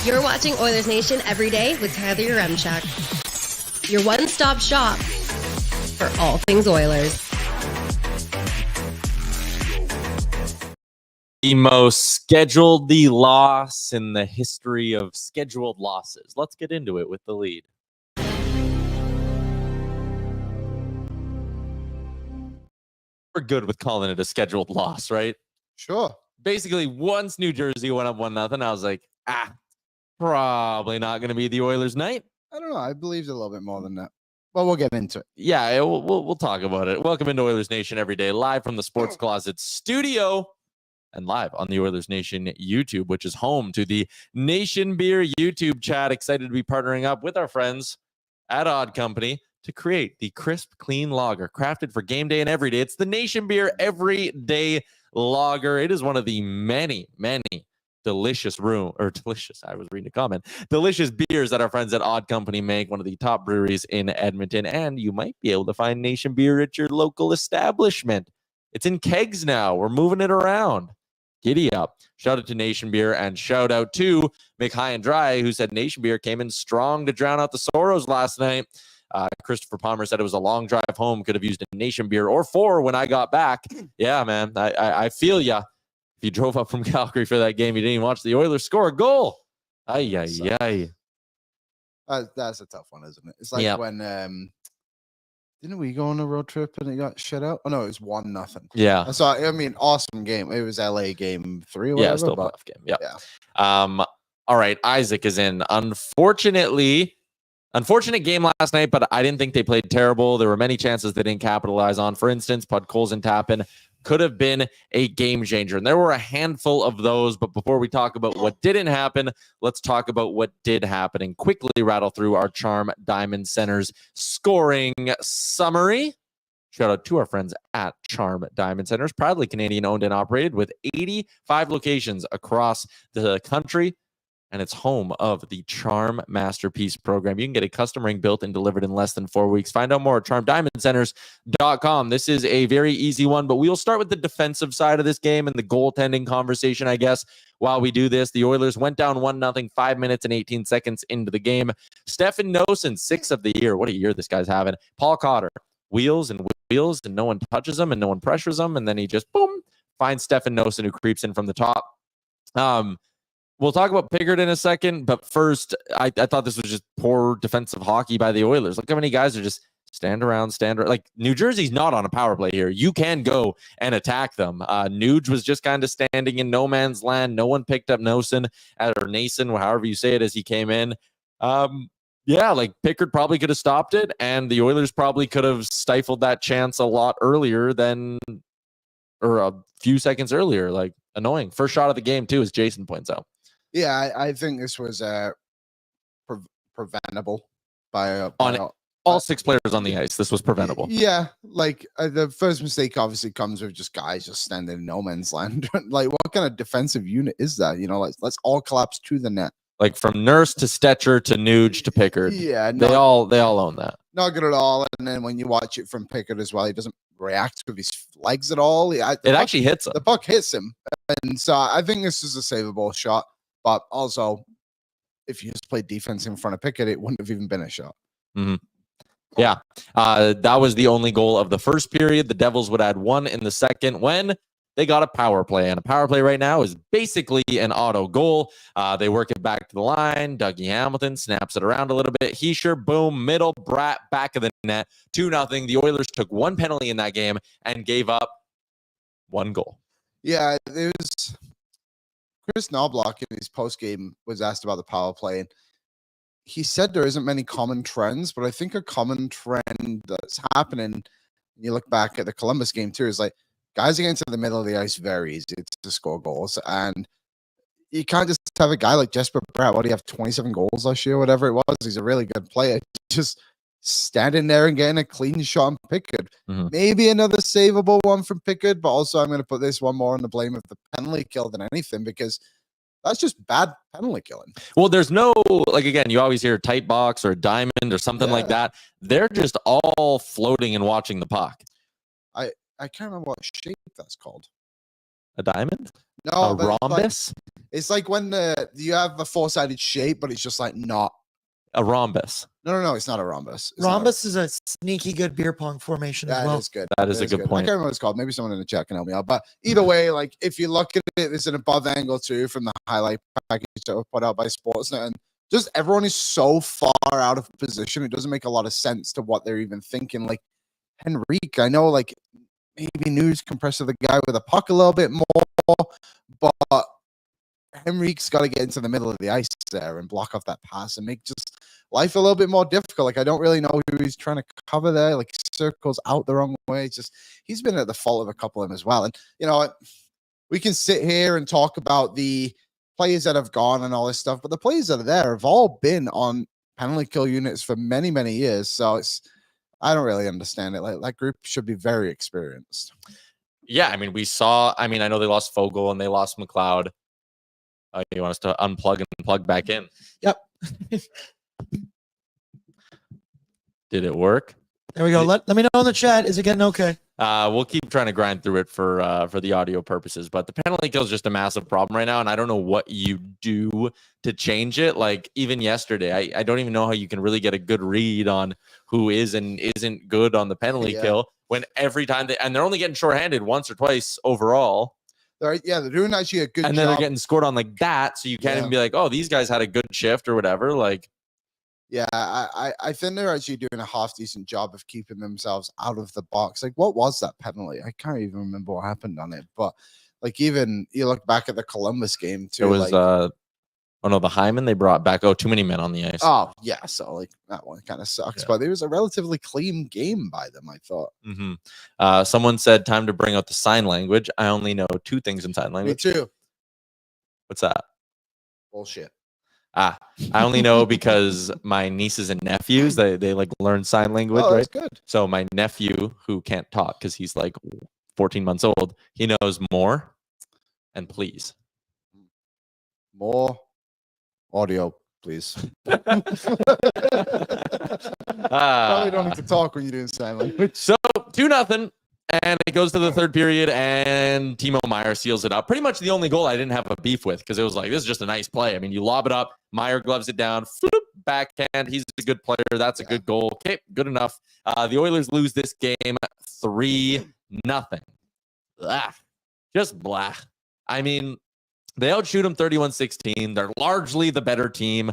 You're watching Oilers Nation Everyday with Tyler Yaremchuk. Your one-stop shop for all things Oilers. The most scheduled loss in the history of scheduled losses. Let's get into it with the lead. We're good with calling it a scheduled loss, right? Sure. Basically, once New Jersey went up 1-0, I was like, probably not going to be the Oilers' night. I don't know. I believed a little bit more than that. Well, we'll get into it. Yeah, we'll talk about it. Welcome into Oilers Nation Everyday, live from the Sports Closet studio and live on the Oilers Nation YouTube, which is home to the Nation Beer YouTube chat. Excited to be partnering up with our friends at Odd Company to create the crisp, clean lager crafted for game day and every day. It's the Nation Beer Everyday Lager. It is one of the many delicious delicious beers that our friends at Odd Company make, one of the top breweries in Edmonton, and you might be able to find Nation Beer at your local establishment. It's in kegs now. We're moving it around. Giddy up. Shout out to Nation Beer and shout out to Mick High and Dry, who said Nation Beer came in strong to drown out the sorrows last night. Christopher Palmer said it was a long drive home. Could have used a Nation Beer or 4 when I got back. Yeah, man. I feel ya. If you drove up from Calgary for that game, you didn't even watch the Oilers score a goal. That's a tough one, isn't it? It's like when didn't we go on a road trip and it got shut out? Oh no, it was 1-0. Yeah. So I mean, awesome game. It was LA game 3 or whatever. Yeah, still a playoff game. Yeah. All right, Isaac is in. Unfortunate game last night, but I didn't think they played terrible. There were many chances they didn't capitalize on. For instance, Podkolzin and Tappan could have been a game changer. And there were a handful of those. But before we talk about what didn't happen, let's talk about what did happen and quickly rattle through our Charm Diamond Center's scoring summary. Shout out to our friends at Charm Diamond Centers, proudly Canadian owned and operated with 85 locations across the country. And it's home of the Charm Masterpiece program. You can get a custom ring built and delivered in less than 4 weeks. Find out more at charmdiamondcenters.com. This is a very easy one, but we'll start with the defensive side of this game and the goaltending conversation, I guess. While we do this, the Oilers went down 1-0, 5 minutes and 18 seconds into the game. Stefan Noesen, 6 of the year. What a year this guy's having. Paul Cotter, wheels, and no one touches him and no one pressures him. And then he just, boom, finds Stefan Noesen, who creeps in from the top. We'll talk about Pickard in a second, but first, I thought this was just poor defensive hockey by the Oilers. Look how many guys are just stand around. Like, New Jersey's not on a power play here. You can go and attack them. Nuge was just kind of standing in no man's land. No one picked up Noesen, or Nason, however you say it, as he came in. Pickard probably could have stopped it, and the Oilers probably could have stifled that chance a lot earlier or a few seconds earlier. Like, annoying. First shot of the game, too, as Jason points out. Yeah, I think this was preventable by all 6 players on the ice. This was preventable. Yeah, the first mistake obviously comes with just guys just standing in no man's land. Like, what kind of defensive unit is that? You know, let's all collapse to the net. Like, from Nurse to Stetcher to Nuge to Pickard. Yeah, they all own that. Not good at all. And then when you watch it from Pickard as well, he doesn't react with his legs at all. Actually hits him. The puck hits him, and so I think this is a savable shot. But also, if you just played defense in front of Pickard, it wouldn't have even been a shot. Mm-hmm. Yeah, that was the only goal of the first period. The Devils would add 1 in the second when they got a power play. And a power play right now is basically an auto goal. They work it back to the line. Dougie Hamilton snaps it around a little bit. Heischer, boom, middle, Bratt, back of the net, 2-0. The Oilers took 1 penalty in that game and gave up 1 goal. Yeah, it was... Chris Knobloch in his postgame was asked about the power play, and he said there isn't many common trends, but I think a common trend that's happening, when you look back at the Columbus game too, is like guys getting to the middle of the ice very easy to score goals, and you can't just have a guy like Jesper Bratt. What do you have, 27 goals last year, whatever it was? He's a really good player. Just standing there and getting a clean shot on Pickard. Mm-hmm. Maybe another savable one from Pickard, but also I'm going to put this one more on the blame of the penalty kill than anything, because that's just bad penalty killing. Well, there's no, again, you always hear tight box or diamond or something like that. They're just all floating and watching the puck. I can't remember what shape that's called. A diamond? No, A but it's like, rhombus? it's like when you have a four-sided shape, but it's just like not. A rhombus. No, it's not a rhombus. It's not Rhombus is a sneaky good beer pong formation as That well. is good. That is a good I point. can't remember what it's called. Maybe someone in the chat can help me out. But either way, like if you look at it, there's an above angle too from the highlight package that was put out by Sportsnet, and just everyone is so far out of position. It doesn't make a lot of sense to what they're even thinking. Like Henrique, I know, like maybe News compressed the guy with a puck a little bit more, but Henrique's got to get into the middle of the ice there and block off that pass and make just life a little bit more difficult. Like I don't really know who he's trying to cover there. Like circles out the wrong way. It's just he's been at the fault of a couple of them as well. And you know, we can sit here and talk about the players that have gone and all this stuff, but the players that are there have all been on penalty kill units for many, many years. So I don't really understand it. Like that group should be very experienced. Yeah, I mean, I know they lost Fogle and they lost McLeod. You want us to unplug and plug back in? Yep. Did it work? There we go. Let me know in the chat. Is it getting okay? We'll keep trying to grind through it for the audio purposes, but the penalty kill is just a massive problem right now, and I don't know what you do to change it. Like even yesterday, I don't even know how you can really get a good read on who is and isn't good on the penalty kill when every time they're only getting shorthanded once or twice overall. They're doing actually a good job. And then they're getting scored on like that, so you can't even be like, oh, these guys had a good shift or whatever. Like, yeah, I think they're actually doing a half decent job of keeping themselves out of the box. Like, what was that penalty? I can't even remember what happened on it. But like, even you look back at the Columbus game too. It was the Hyman they brought back. Oh, too many men on the ice. Oh yeah, so like that one kind of sucks. But it was a relatively clean game by them, I thought. Someone said time to bring out the sign language. I only know two things in sign language. Me too. What's that? Bullshit. I only know because my nieces and nephews they like learn sign language, Oh, right? that's good. So my nephew, who can't talk because he's like 14 months old, he knows more and please. More audio, please. Probably don't need to talk when you're doing sign language. So 2-0. And it goes to the third period, and Timo Meier seals it up. Pretty much the only goal I didn't have a beef with because it was like, this is just a nice play. I mean, you lob it up, Meier gloves it down, floop, backhand. He's a good player. That's a good goal. Okay, good enough. The Oilers lose this game 3-0. Blah. Just blah. I mean, they outshoot them 31-16. They're largely the better team.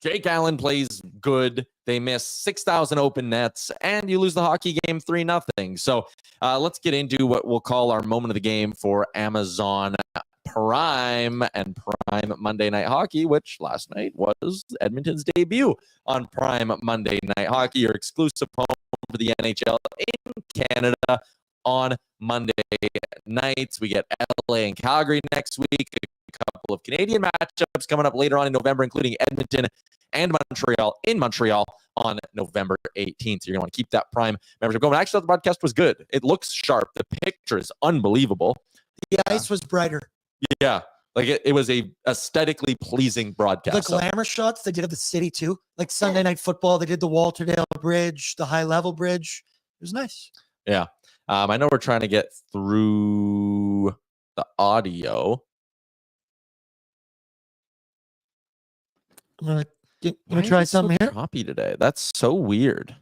Jake Allen plays good. They miss 6,000 open nets, and you lose the hockey game 3-0. So let's get into what we'll call our moment of the game for Amazon Prime and Prime Monday Night Hockey, which last night was Edmonton's debut on Prime Monday Night Hockey, your exclusive home for the NHL in Canada on Monday nights. We get LA and Calgary next week. A couple of Canadian matchups coming up later on in November, including Edmonton and Montreal in Montreal on November 18th. So you're going to want to keep that Prime membership going. I actually thought the broadcast was good. It looks sharp. The picture is unbelievable. The ice was brighter. Yeah. Like it was a aesthetically pleasing broadcast. The glamour shots they did of the city too. Like Sunday Night Football, they did the Walterdale Bridge, the high level bridge. It was nice. Yeah. I know we're trying to get through the audio. I'm gonna try something here. Choppy today. That's so weird.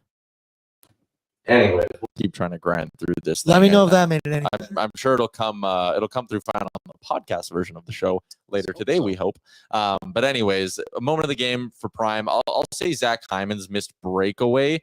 Anyway, we'll keep trying to grind through this. Let me know if that made it any better. I'm sure it'll come through fine on the podcast version of the show later today, we hope. But anyways, a moment of the game for Prime. I'll say Zach Hyman's missed breakaway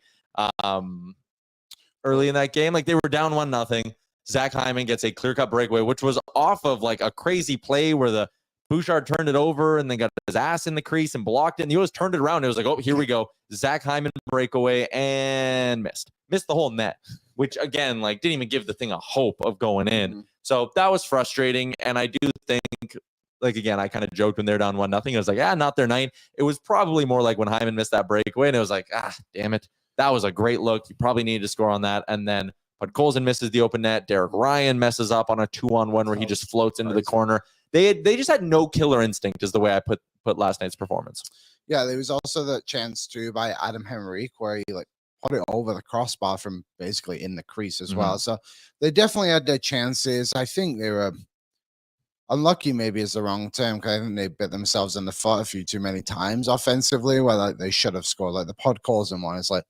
early in that game. Like they were down 1-0. Zach Hyman gets a clear-cut breakaway, which was off of like a crazy play where the Bouchard turned it over and then got his ass in the crease and blocked it. And the Oilers turned it around. It was like, oh, here we go. Zach Hyman breakaway and missed the whole net, which again, like didn't even give the thing a hope of going in. So that was frustrating. And I do think, like, again, I kind of joked when they're down 1-0. I was like, not their night. It was probably more like when Hyman missed that breakaway and it was like, damn it. That was a great look. You probably needed to score on that. And then Podkolzin misses the open net. Derek Ryan messes up on a 2-on-1 where he just floats into the corner. They just had no killer instinct is the way I put last night's performance. Yeah, there was also the chance too by Adam Henrique where he like put it over the crossbar from basically in the crease as well. So they definitely had their chances. I think they were unlucky maybe is the wrong term, because I think they bit themselves in the foot a few too many times offensively, where like they should have scored. Like the pod calls in one, it's like,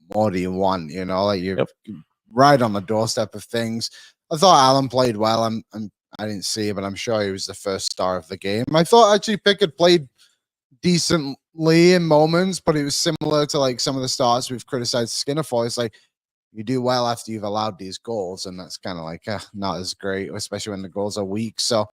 what do you want? You know, like you're right on the doorstep of things. I thought Allen played well. I didn't see it, but I'm sure he was the first star of the game. I thought actually Pickard played decently in moments, but it was similar to like some of the starts we've criticized Skinner for. It's like you do well after you've allowed these goals, and that's kind of like not as great, especially when the goals are weak. So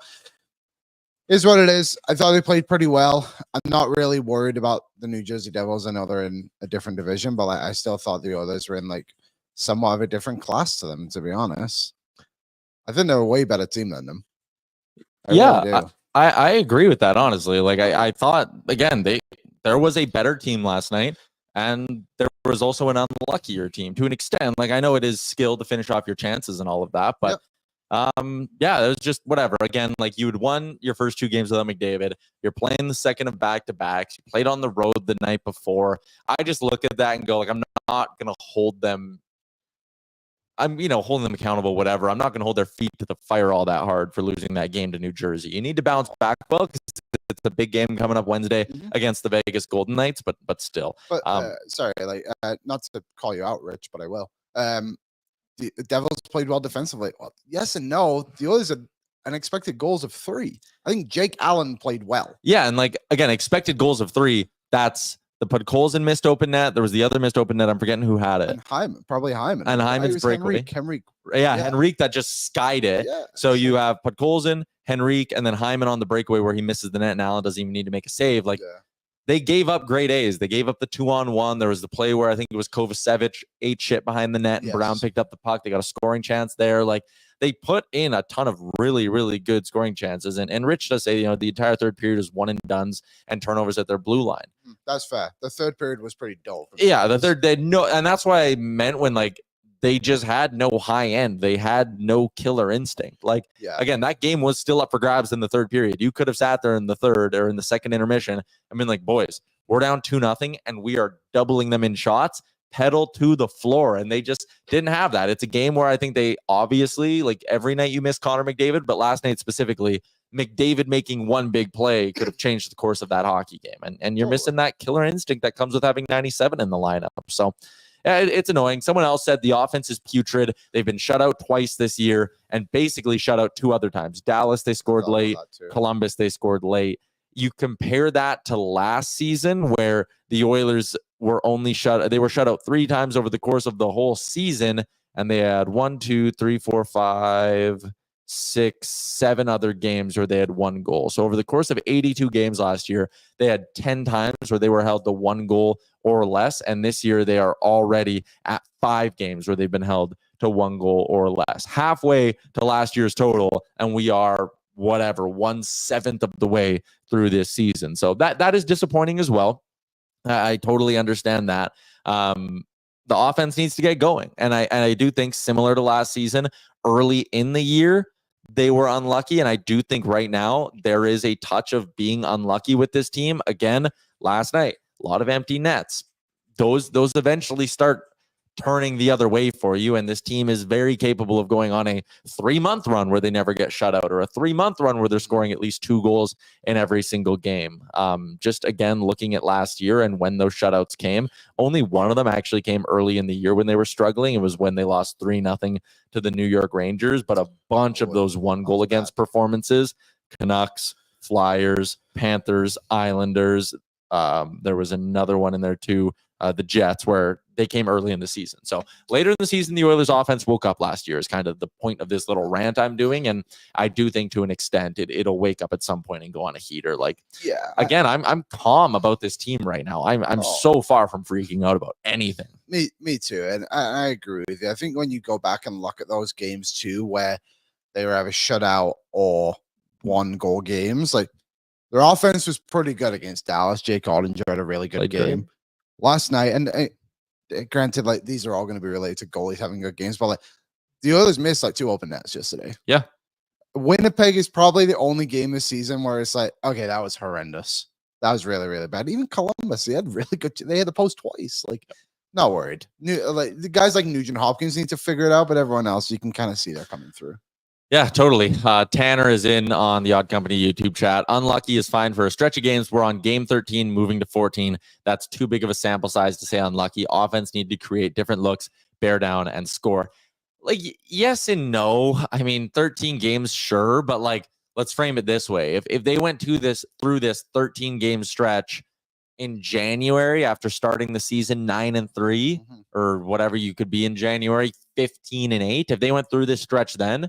is what it is. I thought they played pretty well. I'm not really worried about the New Jersey Devils. I know they're in a different division, but I still thought the others were in like somewhat of a different class to them, to be honest. I think they're a way better team than them. I agree with that, honestly. Like I thought, again, there was a better team last night, and there was also an unluckier team to an extent. Like I know it is skill to finish off your chances and all of that, but it was just whatever. Again, like you had won your first 2 games without McDavid. You're playing the second of back-to-backs. You played on the road the night before. I just look at that and go, like, I'm not going to hold them. I'm, holding them accountable, whatever. I'm not going to hold their feet to the fire all that hard for losing that game to New Jersey. You need to bounce back well, because it's a big game coming up Wednesday against the Vegas Golden Knights, but still. But sorry, not to call you out, Rich, but I will. The Devils played well defensively. Well, yes and no. The Oilers had unexpected goals of 3. I think Jake Allen played well. Yeah, and like again, expected goals of 3. That's the Podkolzin missed open net. There was the other missed open net. I'm forgetting who had it. And Hyman, probably Hyman. And Hyman's breakaway. Henrique. Yeah, Henrique that just skied it. Yeah. So you have Podkolzin, Henrique, and then Hyman on the breakaway where he misses the net, and Allen doesn't even need to make a save. Like they gave up great A's. They gave up the 2-on-1. There was the play where I think it was Kovacevic ate shit behind the net, and Brown picked up the puck. They got a scoring chance there. Like they put in a ton of really, really good scoring chances. And Rich does say, the entire third period is one and dones and turnovers at their blue line. That's fair. The third period was pretty dull. Yeah, the third, and that's what I meant when like they just had no high end. They had no killer instinct. Like, again, that game was still up for grabs in the third period. You could have sat there in the third or in the second intermission. I mean, like, boys, we're down 2-0 and we are doubling them in shots, pedal to the floor. And they just didn't have that. It's a game where I think they obviously, like every night you miss Connor McDavid, but last night specifically, McDavid making one big play could have changed the course of that hockey game. And you're missing that killer instinct that comes with having 97 in the lineup. So it's annoying. Someone else said the offense is putrid. They've been shut out twice this year and basically shut out 2 other times. Dallas, they scored late. Columbus, they scored late. You compare that to last season where the Oilers were shut out 3 times over the course of the whole season, and they had 1, 2, 3, 4, 5, 6, 7 other games where they had 1 goal. So over the course of 82 games last year, they had 10 times where they were held to 1 goal or less. And this year they are already at 5 games where they've been held to 1 goal or less, halfway to last year's total. And we are 1/7 of the way through this season. So that is disappointing as well. I totally understand that. The offense needs to get going. And I do think, similar to last season, early in the year, they were unlucky. And I do think right now there is a touch of being unlucky with this team. Again, last night, a lot of empty nets. Those eventually start turning the other way for you. And this team is very capable of going on a 3-month run where they never get shut out, or a 3-month run where they're scoring at least 2 goals in every single game. Just again, looking at last year and when those shutouts came, only one of them actually came early in the year when they were struggling. It was when they lost 3-0 to the New York Rangers, but a bunch of those 1 goal against performances, Canucks, Flyers, Panthers, Islanders. There was another one in there too, the Jets, where they came early in the season. So later in the season, the Oilers offense woke up last year is kind of the point of this little rant I'm doing. And I do think to an extent it'll wake up at some point and go on a heater. Like, again, I'm calm about this team right now. I'm so far from freaking out about anything. Me too. And I agree with you. I think when you go back and look at those games too, where they were either shut out or 1-goal games, like their offense was pretty good against Dallas. Jake Ottinger had a really good game last night. And granted, like these are all going to be related to goalies having good games, but like the Oilers missed like 2 open nets yesterday. Yeah. Winnipeg is probably the only game this season where it's like, okay, that was horrendous. That was really, really bad. Even Columbus, they had the post twice. Like, not worried. Like the guys like Nugent Hopkins need to figure it out, but everyone else, you can kind of see they're coming through. Yeah, totally. Tanner is in on the Odd Company YouTube chat. Unlucky is fine for a stretch of games. We're on game 13, moving to 14. That's too big of a sample size to say unlucky. Offense need to create different looks, bear down, and score. Like, yes and no. I mean, 13 games, sure, but like, let's frame it this way. If they went through this 13 game stretch in January after starting the season 9-3 or whatever you could be in January, 15-8, if they went through this stretch then,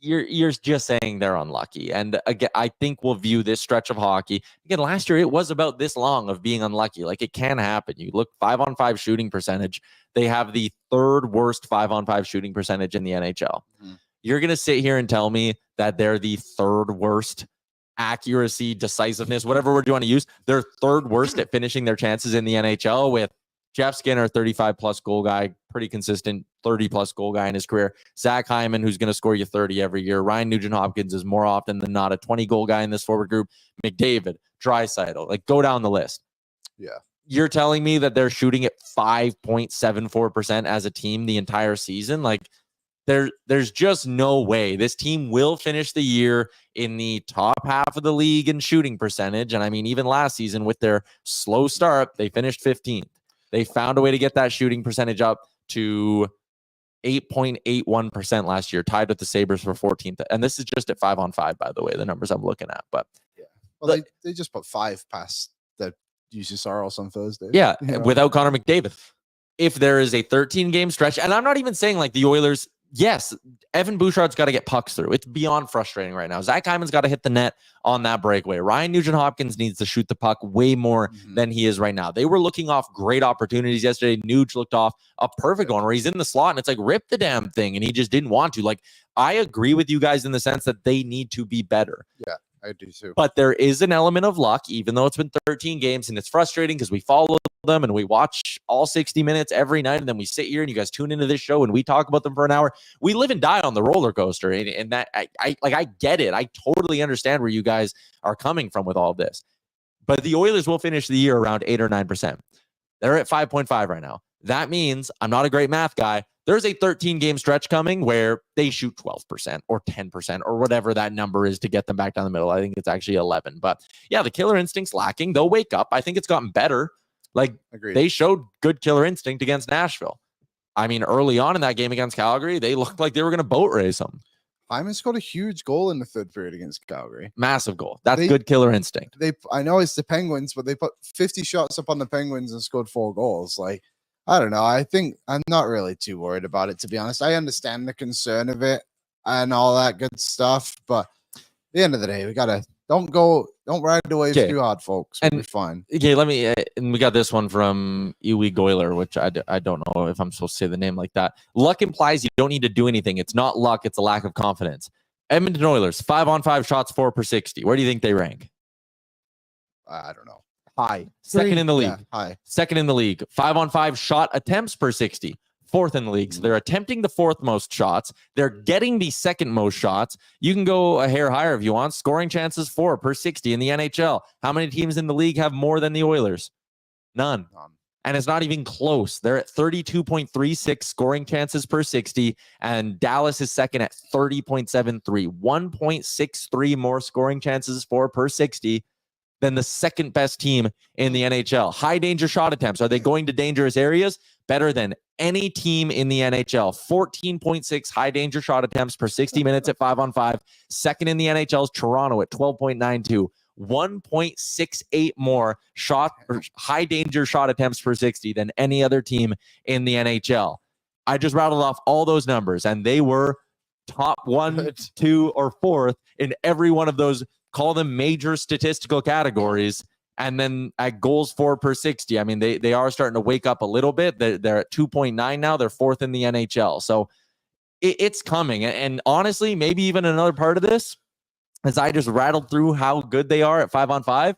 you're just saying they're unlucky. And again, I think we'll view this stretch of hockey. Again, last year it was about this long of being unlucky. Like, it can happen. You look 5-on-5 shooting percentage. They have the third worst 5-on-5 shooting percentage in the NHL. You're going to sit here and tell me that they're the third worst accuracy, decisiveness, whatever word you want to use. They're third worst at finishing their chances in the NHL, with Jeff Skinner, 35-plus goal guy, pretty consistent, 30-plus goal guy in his career. Zach Hyman, who's going to score you 30 every year. Ryan Nugent-Hopkins is more often than not a 20-goal guy in this forward group. McDavid, Draisaitl, like, go down the list. Yeah. You're telling me that they're shooting at 5.74% as a team the entire season? Like, there's just no way. This team will finish the year in the top half of the league in shooting percentage. And I mean, even last season with their slow start, they finished 15th. They found a way to get that shooting percentage up to 8.81% last year, tied with the Sabres for 14th. And this is just at 5-on-5, by the way, the numbers I'm looking at. But yeah, well, they just put 5 past the UC Saros on Thursday. Yeah, without Connor McDavid. If there is a 13-game stretch, and I'm not even saying like the Oilers, yes, Evan Bouchard's got to get pucks through. It's beyond frustrating right now. Zach Hyman's got to hit the net on that breakaway. Ryan Nugent-Hopkins needs to shoot the puck way more than he is right now. They were looking off great opportunities yesterday. Nuge looked off a perfect one where he's in the slot and it's like, rip the damn thing, and he just didn't want to. Like, I agree with you guys in the sense that they need to be better. Yeah, I do too. But there is an element of luck, even though it's been 13 games, and it's frustrating because we follow them and we watch all 60 minutes every night, and then we sit here and you guys tune into this show and we talk about them for an hour. We live and die on the roller coaster, and that I get it. I totally understand where you guys are coming from with all this. But the Oilers will finish the year around 8 or 9%. They're at 5.5 right now. That means, I'm not a great math guy, there's a 13-game stretch coming where they shoot 12% or 10% or whatever that number is to get them back down the middle. I think it's actually 11. But yeah, the killer instinct's lacking. They'll wake up. I think it's gotten better. Like, Agreed. They showed good killer instinct against Nashville. I mean, early on in that game against Calgary, they looked like they were going to boat race them. Hyman scored a huge goal in the third period against Calgary. Massive goal. That's good killer instinct. I know it's the Penguins, but they put 50 shots up on the Penguins and scored 4 goals. Like, I don't know. I think I'm not really too worried about it, to be honest. I understand the concern of it and all that good stuff, but at the end of the day, we gotta don't ride the waves too hard, folks. We'll be fine. Okay, and we got this one from Ewe Goyler, which I don't know if I'm supposed to say the name like that. Luck implies you don't need to do anything. It's not luck, it's a lack of confidence. Edmonton Oilers, 5-on-5 shots, 4 per 60. Where do you think they rank? I don't know. High. Second in the league. Yeah, high. Second in the league. 5-on-5 shot attempts per 60. Fourth in the league. So they're attempting the fourth most shots. They're getting the second most shots. You can go a hair higher if you want. Scoring chances 4 per 60 in the NHL. How many teams in the league have more than the Oilers? None. And it's not even close. They're at 32.36 scoring chances per 60, and Dallas is second at 30.73. 1.63 more scoring chances for per 60 than the second best team in the NHL. High danger shot attempts. Are they going to dangerous areas? Better than any team in the NHL. 14.6 high danger shot attempts per 60 minutes at 5-on-5. Second in the NHL is Toronto at 12.92. 1.68 more high danger shot attempts per 60 than any other team in the NHL. I just rattled off all those numbers, and they were top 1, 2, or 4th in every one of those, call them major statistical categories. And then at goals 4 per 60, I mean, they are starting to wake up a little bit. They're at 2.9 now. They're 4th in the NHL. So it's coming. And honestly, maybe even another part of this, as I just rattled through how good they are at 5-on-5,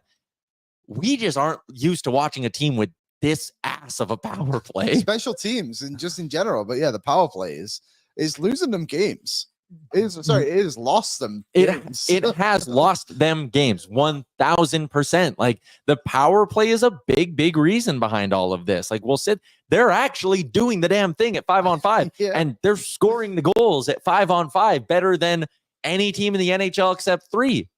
we just aren't used to watching a team with this ass of a power play. Special teams and just in general. But yeah, the power play is losing them games. it has lost them It games. has lost them games 1000%. Like the power play is a big reason behind all of this. Like they're actually doing the damn thing at 5-on-5 Yeah. and they're scoring the goals at 5-on-5 better than any team in the NHL except 3.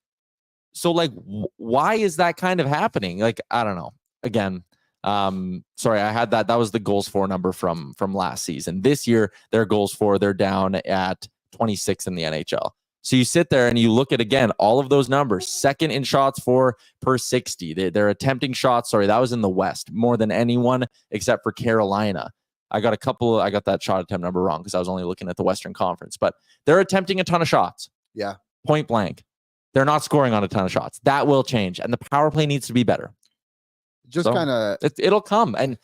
So like why is that kind of happening? Like I don't know. Again, sorry, I had that was the goals for number from last season. This year their goals for, they're down at 26 in the NHL. So you sit there and you look at, again, all of those numbers, second in shots for per 60. They're attempting shots. Sorry, that was in the West more than anyone except for Carolina. I got that shot attempt number wrong because I was only looking at the Western Conference, but they're attempting a ton of shots. Yeah. Point blank. They're not scoring on a ton of shots. That will change. And the power play needs to be better. Just kind of, it'll come. And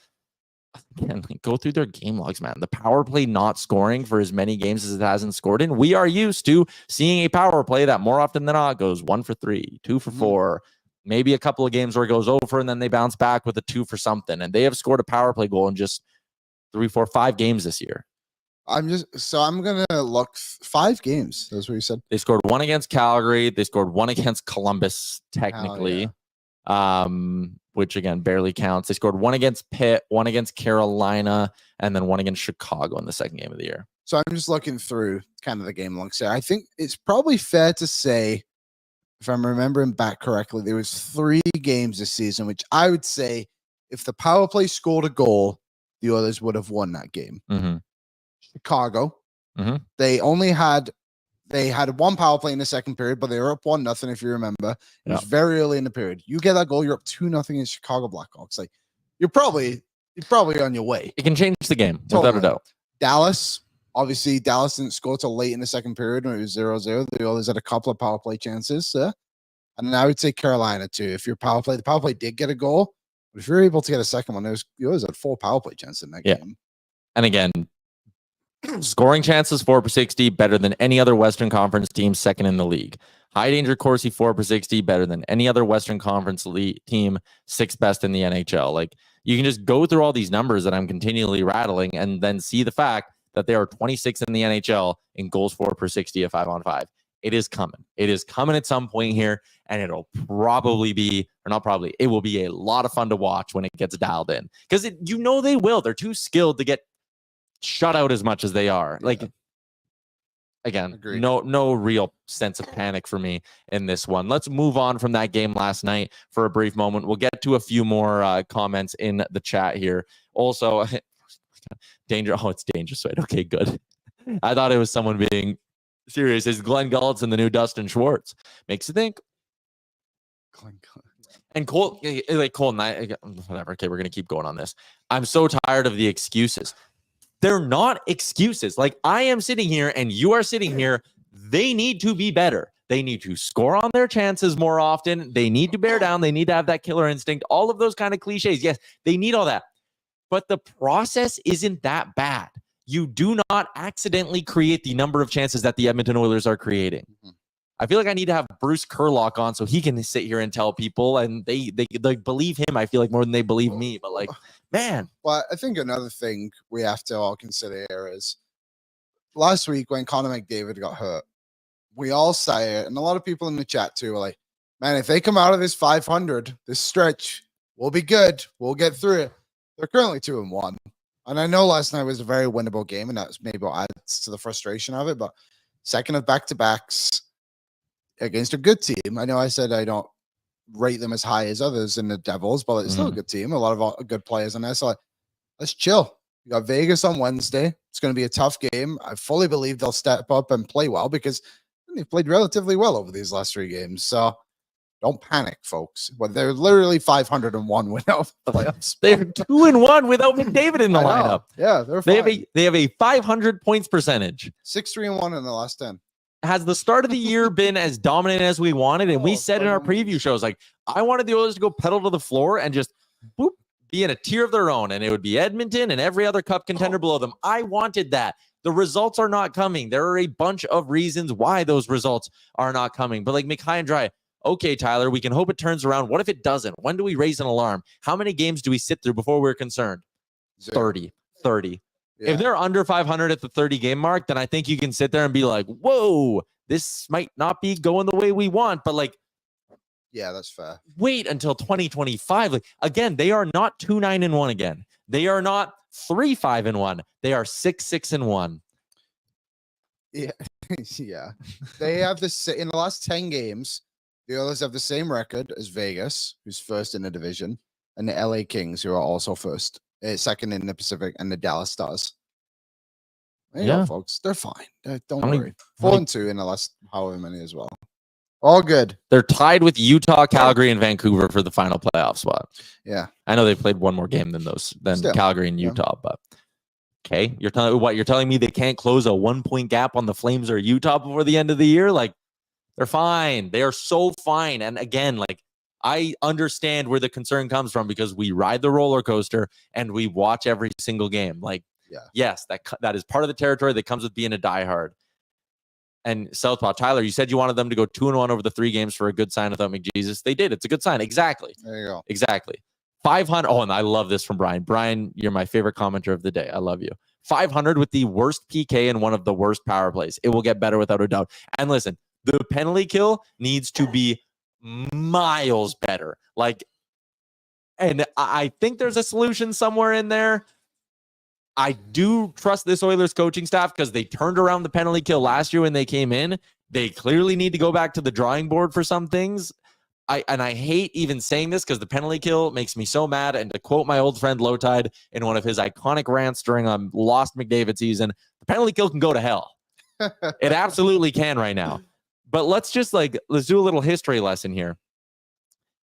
again, go through their game logs, man. The power play not scoring for as many games as it hasn't scored in. We are used to seeing a power play that more often than not goes 1 for 3, 2 for 4, maybe a couple of games where it goes over and then they bounce back with a 2 for something. And they have scored a power play goal in just 3, 4, 5 games this year. I'm going to look 5 games. That's what you said. They scored 1 against Calgary. They scored 1 against Columbus, technically. Which again barely counts. They scored 1 against Pitt, 1 against Carolina, and then 1 against Chicago in the second game of the year. So I'm just looking through kind of the game logs there. I think it's probably fair to say, if I'm remembering back correctly, there was 3 games this season, which I would say if the power play scored a goal, the Oilers would have won that game. Chicago, they had 1 power play in the second period, but they were up 1-0, if you remember. It was very early in the period. You get that goal, you're up 2-0 in Chicago Blackhawks. Like you're probably on your way. It can change the game, without a doubt. Dallas, obviously, Dallas didn't score till late in the second period when it was 0-0. The Oilers had a couple of power play chances. And then I would say Carolina, too. If your the power play did get a goal, but if you're able to get a second one, the Oilers had 4 power play chances in that game. And again, scoring chances 4 per 60, better than any other Western Conference team, second in the league. High danger Corsi 4 per 60, better than any other Western Conference team, 6th best in the NHL. Like you can just go through all these numbers that I'm continually rattling and then see the fact that they are 26th in the NHL in goals 4 per 60 at 5-on-5. It is coming. It is coming at some point here, and it'll probably be, or not probably, it will be a lot of fun to watch when it gets dialed in. Because they will. They're too skilled to get shut out as much as they are. Like, again, agreed. No real sense of panic for me in this one. Let's move on from that game last night for a brief moment. We'll get to a few more comments in the chat here. Also, danger. Oh, it's Dangerous Sweat. Okay, good. I thought it was someone being serious. Is Glenn Gulletson the new Dustin Schwartz? Makes you think. And Cole, whatever. Okay, we're going to keep going on this. I'm so tired of the excuses. They're not excuses. Like I am sitting here and you are sitting here. They need to be better. They need to score on their chances more often. They need to bear down. They need to have that killer instinct. All of those kind of cliches. Yes, they need all that. But the process isn't that bad. You do not accidentally create the number of chances that the Edmonton Oilers are creating. I feel like I need to have Bruce Kurlock on so he can sit here and tell people, and they believe him. I feel like more than they believe me. But like, man. Well, I think another thing we have to all consider here is last week when Connor McDavid got hurt, we all say it, and a lot of people in the chat too were like, man, if they come out of this 500, this stretch, we'll be good. We'll get through it. They're currently 2-1. And I know last night was a very winnable game, and that's maybe what adds to the frustration of it. But second of back-to-backs against a good team. I know I said I don't rate them as high as others in the Devils, but it's still a good team. A lot of good players in there. So let's chill. You got Vegas on Wednesday. It's going to be a tough game. I fully believe they'll step up and play well because they've played relatively well over these last 3 games. So don't panic, folks. But they're literally 501 without the playoffs. They're 2-1 without McDavid in the lineup. Yeah, they're fine. They have a 500 points percentage. 6-3-1 in the last 10. Has the start of the year been as dominant as we wanted? And we said in our preview shows, like, I wanted the Oilers to go pedal to the floor and just boop, be in a tier of their own. And it would be Edmonton and every other cup contender below them. I wanted that. The results are not coming. There are a bunch of reasons why those results are not coming. But like Mikhail and Dry, okay, Tyler, we can hope it turns around. What if it doesn't? When do we raise an alarm? How many games do we sit through before we're concerned? 30. Yeah. If they're under 500 at the 30 game mark, then I think you can sit there and be like, whoa, this might not be going the way we want. But like, yeah, that's fair. wait until 2025. Like, again, they are not 2-9-1 again. They are not 3-5-1. They are 6-6-1. Yeah. Yeah. They have this in the last 10 games. The Oilers have the same record as Vegas, who's first in the division, and the LA Kings, who are also second in the Pacific, and the Dallas Stars. There you go, folks. They're fine. Don't worry. 4-2 in the last however many as well. All good. They're tied with Utah, Calgary, and Vancouver for the final playoff spot. Yeah. I know they played one more game than Still, Calgary and Utah, but okay. You're telling me they can't close a 1-point gap on the Flames or Utah before the end of the year? Like, they're fine. They are so fine. And again, like, I understand where the concern comes from because we ride the roller coaster and we watch every single game. Like, yes, that is part of the territory that comes with being a diehard. And Southpaw, Tyler, you said you wanted them to go 2-1 over the 3 games for a good sign without McJesus. They did. It's a good sign. Exactly. There you go. Exactly. 500. Oh, and I love this from Brian. Brian, you're my favorite commenter of the day. I love you. 500 with the worst PK and one of the worst power plays. It will get better without a doubt. And listen, the penalty kill needs to be miles better. Like, and I think there's a solution somewhere in there. I do trust this Oilers coaching staff because they turned around the penalty kill last year when they came in. They clearly need to go back to the drawing board for some things. I hate even saying this because the penalty kill makes me so mad. And to quote my old friend Lowtide in one of his iconic rants during a lost McDavid season, the penalty kill can go to hell. It absolutely can right now. But let's do a little history lesson here.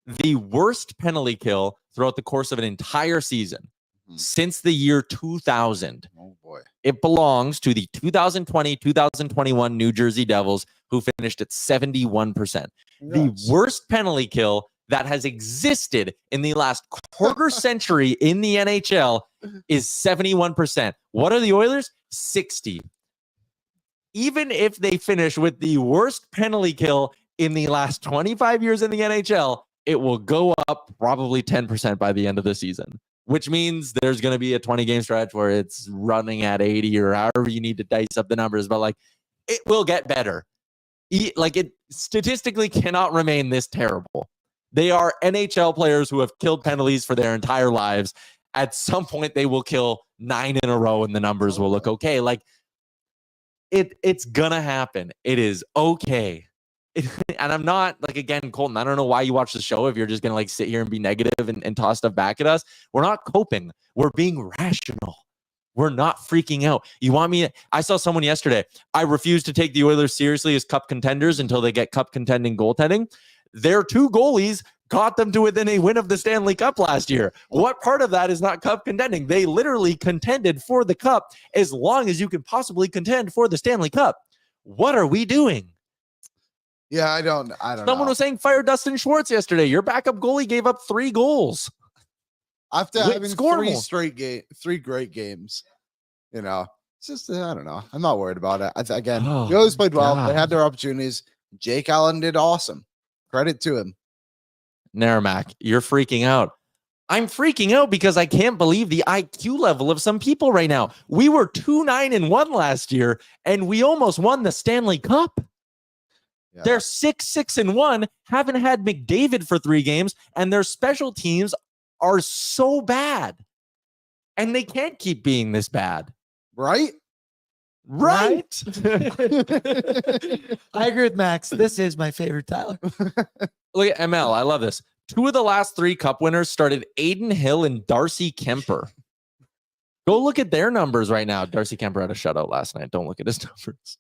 The worst penalty kill throughout the course of an entire season since the year 2000. Oh boy. It belongs to the 2020-2021 New Jersey Devils, who finished at 71%. The worst penalty kill that has existed in the last quarter century in the NHL is 71%. What are the Oilers? 60. Even if they finish with the worst penalty kill in the last 25 years in the NHL, it will go up probably 10% by the end of the season, which means there's going to be a 20-game stretch where it's running at 80 or however you need to dice up the numbers. But, like, it will get better. Like, it statistically cannot remain this terrible. They are NHL players who have killed penalties for their entire lives. At some point, they will kill 9 in a row and the numbers will look okay. Like, it's gonna happen. It is okay. And I'm not, like, again, Colton, I don't know why you watch the show if you're just gonna, like, sit here and be negative and toss stuff back at us. We're not coping. We're being rational. We're not freaking out. You want me? I saw someone yesterday. I refuse to take the Oilers seriously as cup contenders until they get cup contending goaltending. Their 2 goalies got them to within a win of the Stanley Cup last year. What part of that is not cup contending? They literally contended for the cup as long as you can possibly contend for the Stanley Cup. What are we doing? Yeah, I don't know. Someone was saying fire Dustin Schwartz yesterday. Your backup goalie gave up 3 goals. After having 3 great games, you know, it's just, I don't know. I'm not worried about it. The Oilers played well. They had their opportunities. Jake Allen did awesome. Credit to him. Naramac, you're freaking out. I'm freaking out because I can't believe the IQ level of some people right now. We were 2-9-1 last year, and we almost won the Stanley Cup. Yeah. They're 6-6-1, haven't had McDavid for 3 games, and their special teams are so bad. And they can't keep being this bad. Right? I agree with Max. This is my favorite Tyler. Look at ML. I love this. 2 of the last 3 cup winners started Aiden Hill and Darcy Kemper. Go look at their numbers right now. Darcy Kemper had a shutout last night. Don't look at his numbers.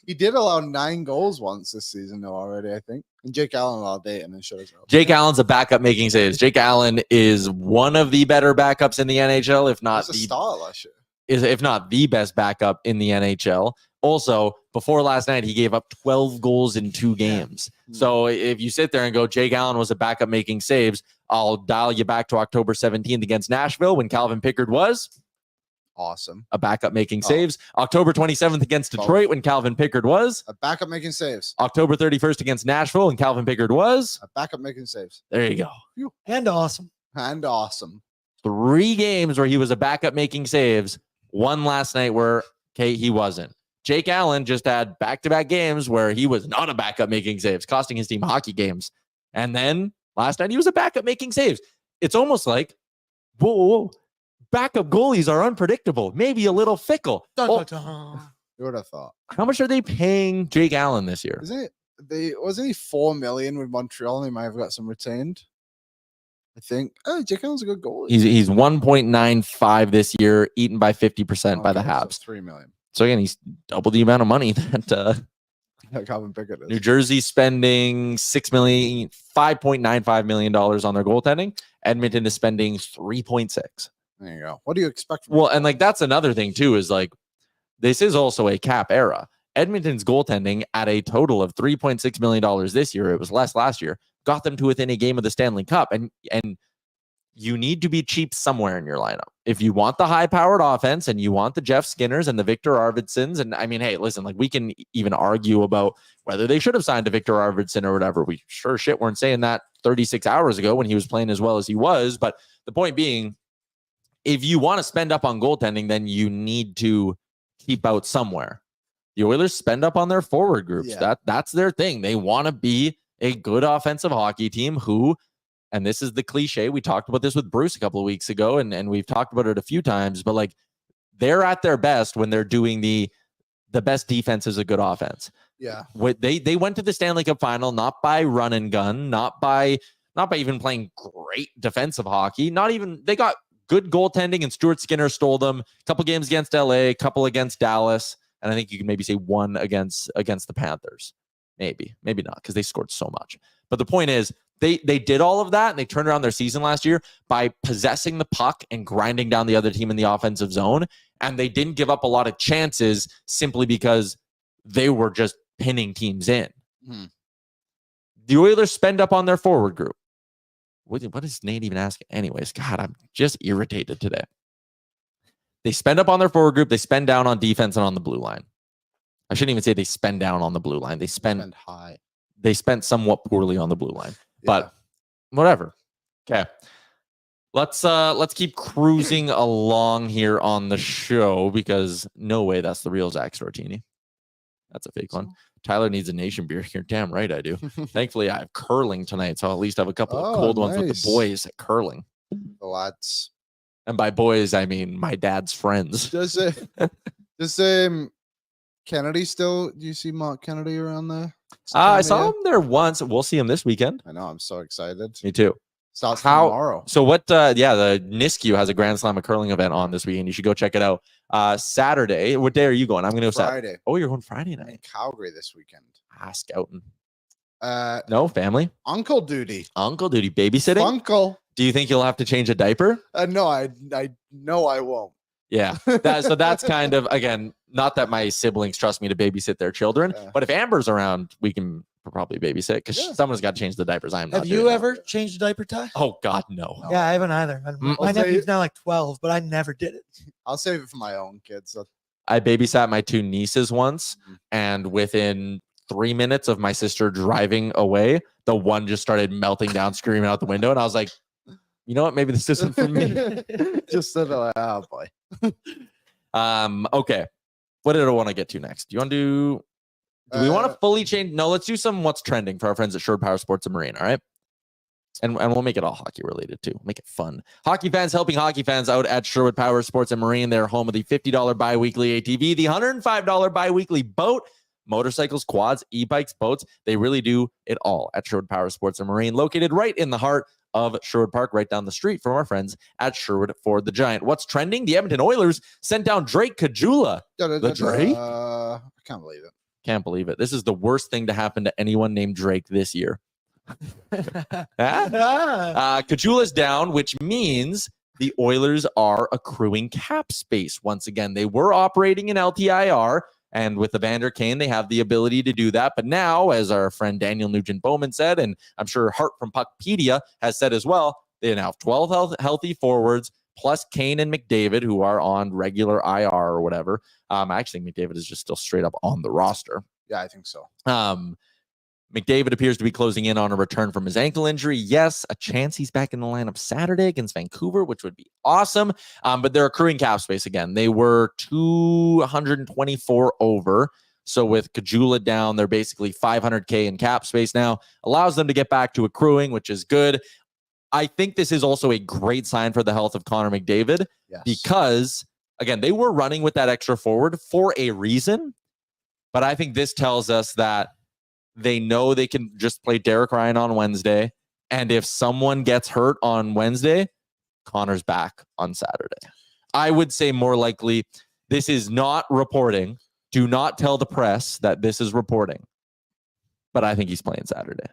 He did allow 9 goals once this season, though, already, I think. And Jake Allen allowed 8 and then shut us out. Jake Allen's a backup making saves. Jake Allen is one of the better backups in the NHL, if not the star last year. If not the best backup in the NHL. Also, before last night, he gave up 12 goals in 2 games. Yeah. So if you sit there and go, Jake Allen was a backup making saves, I'll dial you back to October 17th against Nashville when Calvin Pickard was awesome. A backup making saves. October 27th against Detroit when Calvin Pickard was a backup making saves. October 31st against Nashville and Calvin Pickard was a backup making saves. There you go. And awesome. 3 games where he was a backup making saves. One last night where, okay, he wasn't. Jake Allen just had back-to-back games where he was not a backup making saves, costing his team hockey games. And then last night he was a backup making saves. It's almost like, whoa. Backup goalies are unpredictable, maybe a little fickle. You would have thought. How much are they paying Jake Allen this year? Wasn't he $4 million with Montreal? And they might have got some retained. I think. Oh, Jake Allen's a good goalie. He's 1.95 this year, eaten by 50% by the Habs. So $3 million. So again, he's double the amount of money that Calvin Pickard is. New Jersey's spending $5.95 million on their goaltending. Edmonton is spending 3.6. There you go. What do you expect from Well, and like that's another thing too, is like this is also a cap era. Edmonton's goaltending at a total of $3.6 million this year, it was less last year, got them to within a game of the Stanley Cup. And you need to be cheap somewhere in your lineup. If you want the high-powered offense and you want the Jeff Skinners and the Victor Arvidssons, and I mean, hey, listen, like we can even argue about whether they should have signed a Victor Arvidsson or whatever. We sure shit weren't saying that 36 hours ago when he was playing as well as he was. But the point being, if you want to spend up on goaltending, then you need to keep out somewhere. The Oilers spend up on their forward groups. Yeah. That's their thing. They want to be a good offensive hockey team who, and this is the cliche, we talked about this with Bruce a couple of weeks ago, and we've talked about it a few times, but like they're at their best when they're doing the best defense is a good offense. Yeah. They went to the Stanley Cup final not by run and gun, not by even playing great defensive hockey, they got good goaltending, and Stuart Skinner stole them. A couple games against LA, a couple against Dallas, and I think you can maybe say one against the Panthers. Maybe not, because they scored so much. But the point is, they did all of that, and they turned around their season last year by possessing the puck and grinding down the other team in the offensive zone, and they didn't give up a lot of chances simply because they were just pinning teams in. The Oilers spend up on their forward group. What is Nate even asking? Anyways, God, I'm just irritated today. They spend up on their forward group. They spend down on defense and on the blue line. I shouldn't even say they spend down on the blue line. They spend high. They spent somewhat poorly on the blue line, Yeah. but whatever. Okay. Let's keep cruising along here on the show, because no way that's the real Zach Stortini. That's a fake one. Tyler needs a nation beer here. Damn right I do. Thankfully, I have curling tonight, so I'll at least have a couple of cold ones with the boys at curling. The lads. And by boys, I mean my dad's friends. Does Kennedy still? Do you see Mark Kennedy around there? I saw him there once. We'll see him this weekend. I know. I'm so excited. Me too. Starts tomorrow. So what? The Nisku has a Grand Slam of curling event on this weekend. You should go check it out. Saturday. What day are you going? I'm going to go Friday. Saturday. Oh, you're going Friday I'm in night. Calgary this weekend. Scouting. No family. Uncle duty. Uncle duty. Babysitting. Uncle. Do you think you'll have to change a diaper? No, I know I won't. Yeah. So that's kind of, again, not that my siblings trust me to babysit their children, but if Amber's around, we can probably babysit, because someone's got to change the diapers. I'm not. Have you ever changed a diaper, Ty? Oh God, no. Yeah, I haven't either. My nephew's now like 12, but I never did it. I'll save it for my own kids. I babysat my two nieces once, and within 3 minutes of my sister driving away, the one just started melting down, screaming out the window, and I was like, you know what? Maybe this isn't for me. Just said, oh boy. Okay. What did I want to get to next? Do you want to do we want to fully change? No, let's do some what's trending for our friends at Sherwood Power Sports and Marine. All right. And we'll make it all hockey related too. Make it fun. Hockey fans helping hockey fans out at Sherwood Power Sports and Marine. They're home of the $50 bi-weekly ATV, the $105 bi-weekly boat, motorcycles, quads, e-bikes, boats. They really do it all at Sherwood Power Sports and Marine, located right in the heart of Sherwood Park, right down the street from our friends at Sherwood Ford the Giant. What's trending? The Edmonton Oilers sent down Drake Cajula. The Drake? I can't believe it. Can't believe it. This is the worst thing to happen to anyone named Drake this year. Kajula's down, which means the Oilers are accruing cap space once again. They were operating in LTIR, and with Evander Kane, they have the ability to do that. But now, as our friend Daniel Nugent-Bowman said, and I'm sure Hart from Puckpedia has said as well, they now have 12 healthy forwards, plus Kane and McDavid, who are on regular IR or whatever. I actually think McDavid is just still straight up on the roster. Yeah, I think so. McDavid appears to be closing in on a return from his ankle injury. Yes, a chance he's back in the lineup Saturday against Vancouver, which would be awesome. But they're accruing cap space again. They were 224 over. So with Kajula down, they're basically $500K in cap space now. Allows them to get back to accruing, which is good. I think this is also a great sign for the health of Connor McDavid because, again, they were running with that extra forward for a reason. But I think this tells us that they know they can just play Derek Ryan on Wednesday. And if someone gets hurt on Wednesday, Connor's back on Saturday. I would say more likely this is not reporting. Do not tell the press that this is reporting. But I think he's playing Saturday.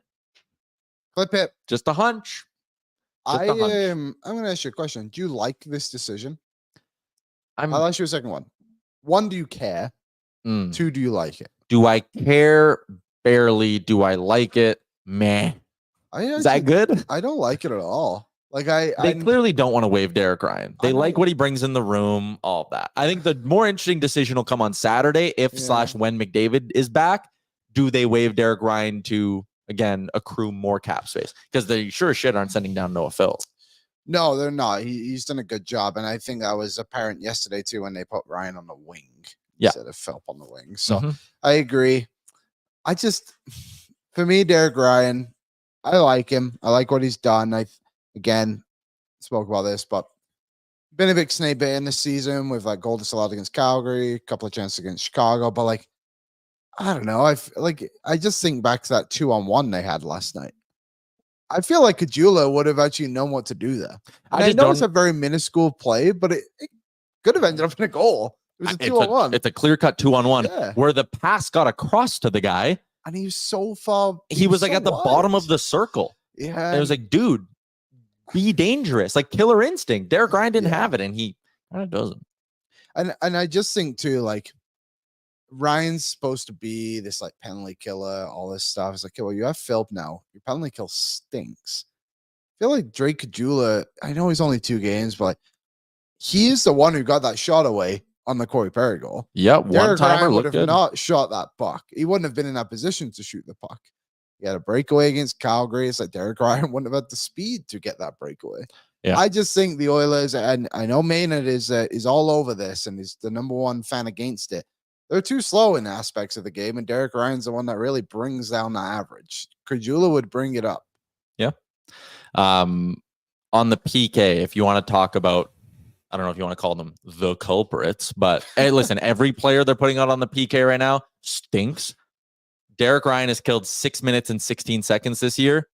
Clip it. Just a hunch. I'm going to ask you a question. Do you like this decision? I'll ask you a second one. One, do you care? Two, do you like it? Do I care? Barely. Do I like it? Meh. Is that good? I don't like it at all. Like they clearly don't want to waive Derek Ryan. They like what he brings in the room, all of that. I think the more interesting decision will come on Saturday if / when McDavid is back. Do they waive Derek Ryan to, again, accrue more cap space? Because they sure as shit aren't sending down Noah Phil. No, they're not. He's done a good job. And I think that was apparent yesterday, too, when they put Ryan on the wing instead of Philp on the wing. So I agree. For me, Derek Ryan, I like him. I like what he's done. Again, spoke about this, but been a big snake bit in this season with like goal disallowed against Calgary, a couple of chances against Chicago, but like, I don't know. I just think back to that 2-on-1 they had last night. I feel like Kajula would have actually known what to do there. I know it's a very minuscule play, but it could have ended up in a goal. It was a 2-on-1. It's a clear-cut 2-on-1 where the pass got across to the guy. And he was so far. He was like at the bottom of the circle. Yeah. And it was like, dude, be dangerous. Like killer instinct. Derek Ryan didn't have it, and he kind of doesn't. And I just think, too, like, Ryan's supposed to be this, like, penalty killer, all this stuff. It's like, okay, well, you have Philp now. Your penalty kill stinks. I feel like Drake Kajula, I know he's only 2 games, but like, he is the one who got that shot away on the Corey Perry goal. Yep, Derek Ryan would have good. not shot that puck. He wouldn't have been in that position to shoot the puck. He had a breakaway against Calgary. It's like Derek Ryan wouldn't have had the speed to get that breakaway. Yeah. I just think the Oilers, and I know Maynard is all over this and is the number one fan against it. They're too slow in aspects of the game, and Derek Ryan's the one that really brings down the average. Kajula would bring it up. Yeah. On the PK, if you want to talk about, I don't know if you want to call them the culprits, but hey, listen, every player they're putting out on the PK right now stinks. Derek Ryan has killed 6 minutes and 16 seconds this year,